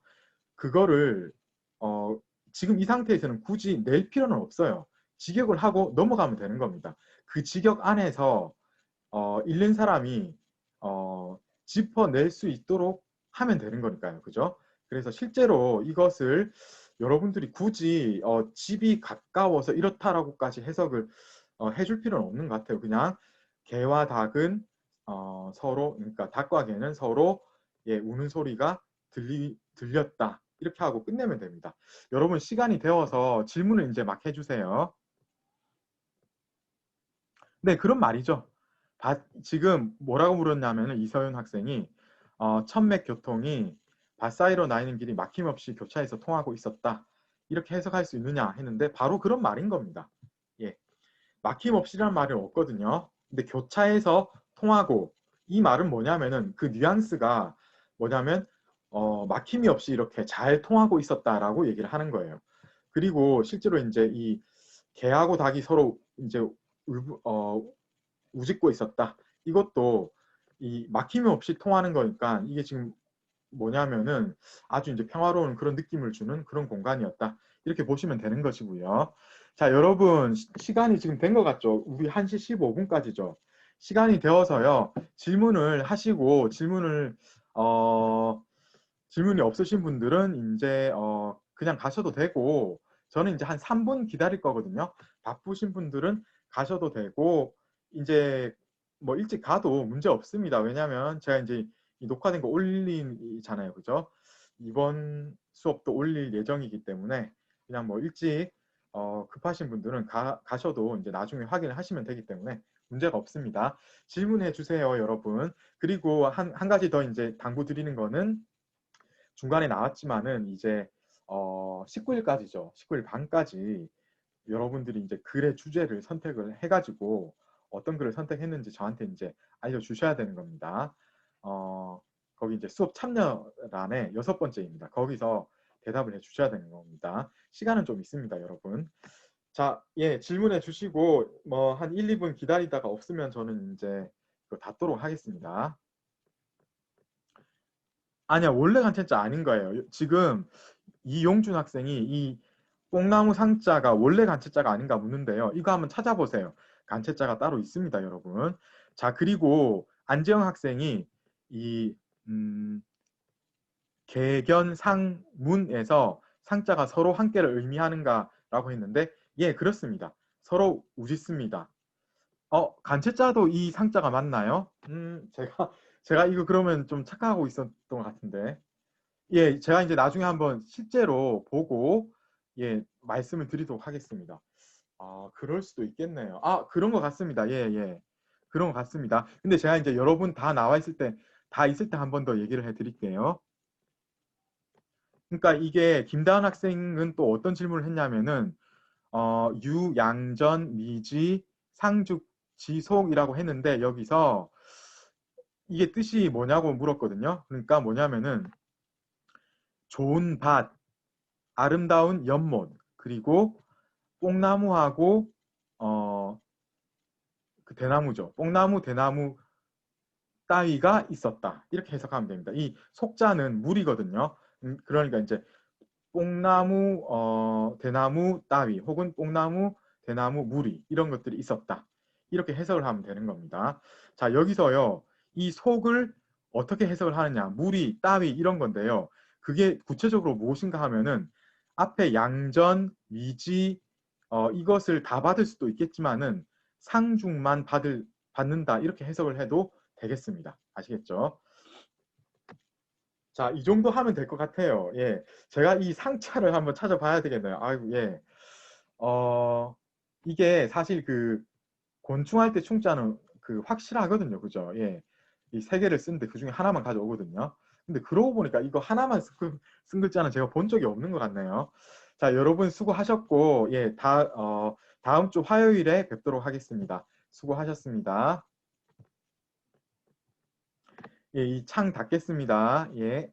[SPEAKER 1] 그거를 지금 이 상태에서는 굳이 낼 필요는 없어요. 직역을 하고 넘어가면 되는 겁니다. 그 직역 안에서 읽는 사람이 짚어낼 수 있도록 하면 되는 거니까요. 그죠? 그래서 실제로 이것을 여러분들이 굳이 집이 가까워서 이렇다라고까지 해석을 해줄 필요는 없는 것 같아요. 그냥 개와 닭은 서로, 그러니까 닭과 개는 서로 우는 소리가 들렸다. 이렇게 하고 끝내면 됩니다. 여러분 시간이 되어서 질문을 이제 막 해주세요. 네, 그런 말이죠. 지금 뭐라고 물었냐면 이서윤 학생이 천맥 교통이 밭 사이로 나 있는 길이 막힘없이 교차해서 통하고 있었다. 이렇게 해석할 수 있느냐 했는데 바로 그런 말인 겁니다. 예, 막힘없이란 말은 없거든요. 근데 교차해서 통하고 이 말은 뭐냐면은 그 뉘앙스가 뭐냐면 막힘이 없이 이렇게 잘 통하고 있었다라고 얘기를 하는 거예요. 그리고 실제로 이제 이 개하고 닭이 서로 이제 우짖고 있었다. 이것도 이 막힘이 없이 통하는 거니까 이게 지금 뭐냐면은 아주 이제 평화로운 그런 느낌을 주는 그런 공간이었다. 이렇게 보시면 되는 것이고요. 자, 여러분 시간이 지금 된 것 같죠? 우리 1시 15분까지죠. 시간이 되어서요. 질문을 하시고 질문이 없으신 분들은 이제 그냥 가셔도 되고 저는 이제 한 3분 기다릴 거거든요. 바쁘신 분들은 가셔도 되고 이제 뭐 일찍 가도 문제 없습니다. 왜냐하면 제가 이제 이 녹화된 거 올리잖아요. 그죠? 이번 수업도 올릴 예정이기 때문에 그냥 뭐 일찍 급하신 분들은 가셔도 이제 나중에 확인을 하시면 되기 때문에 문제가 없습니다. 질문해 주세요, 여러분. 그리고 한 가지 더 이제 당부 드리는 거는 중간에 나왔지만은 이제 19일까지죠. 19일 반까지 여러분들이 이제 글의 주제를 선택을 해가지고 어떤 글을 선택했는지 저한테 이제 알려주셔야 되는 겁니다. 거기 이제 수업 참여란에 6번째입니다. 거기서 대답을 해주셔야 되는 겁니다. 시간은 좀 있습니다, 여러분. 자, 예, 질문해 주시고 뭐 한 1, 2분 기다리다가 없으면 저는 이제 닫도록 하겠습니다. 아니야, 원래 간체자 아닌 거예요. 지금 이용준 학생이 이 뽕나무 상자가 원래 간체자가 아닌가 묻는데요. 이거 한번 찾아보세요. 간체자가 따로 있습니다, 여러분. 자, 그리고 안재영 학생이 이 개견상문에서 상자가 서로 함께를 의미하는가라고 했는데 예, 그렇습니다. 서로 우짓습니다. 간체자도 이 상자가 맞나요? 제가 이거 그러면 좀 착각하고 있었던 것 같은데. 예, 제가 이제 나중에 한번 실제로 보고 예, 말씀을 드리도록 하겠습니다. 그럴 수도 있겠네요. 그런 것 같습니다. 예, 예. 그런 것 같습니다. 근데 제가 이제 여러분 다 나와 있을 때, 다 있을 때 한 번 더 얘기를 해 드릴게요. 그러니까 이게 김다은 학생은 또 어떤 질문을 했냐면은 유, 양전, 미지, 상죽, 지속이라고 했는데 여기서 이게 뜻이 뭐냐고 물었거든요. 그러니까 뭐냐면은 좋은 밭, 아름다운 연못, 그리고 뽕나무하고 그 대나무죠. 뽕나무, 대나무 따위가 있었다. 이렇게 해석하면 됩니다. 이 속자는 물이거든요. 그러니까 이제 뽕나무, 대나무 따위 혹은 뽕나무, 대나무 무리 이런 것들이 있었다. 이렇게 해석을 하면 되는 겁니다. 자, 여기서요. 이 속을 어떻게 해석을 하느냐. 무리, 따위 이런 건데요. 그게 구체적으로 무엇인가 하면은 앞에 양전, 미지 이것을 다 받을 수도 있겠지만은 상중만 받는다. 이렇게 해석을 해도 되겠습니다. 아시겠죠? 자, 이 정도 하면 될 것 같아요. 예. 제가 이 상차를 한번 찾아봐야 되겠네요. 아이고, 예. 이게 사실 그 곤충할 때 충자는 그 확실하거든요. 그죠? 예. 이 세 개를 쓰는데 그 중에 하나만 가져오거든요. 근데 그러고 보니까 이거 하나만 쓴 글자는 제가 본 적이 없는 것 같네요. 자, 여러분 수고하셨고, 예, 다음 주 화요일에 뵙도록 하겠습니다. 수고하셨습니다. 예, 이 창 닫겠습니다. 예.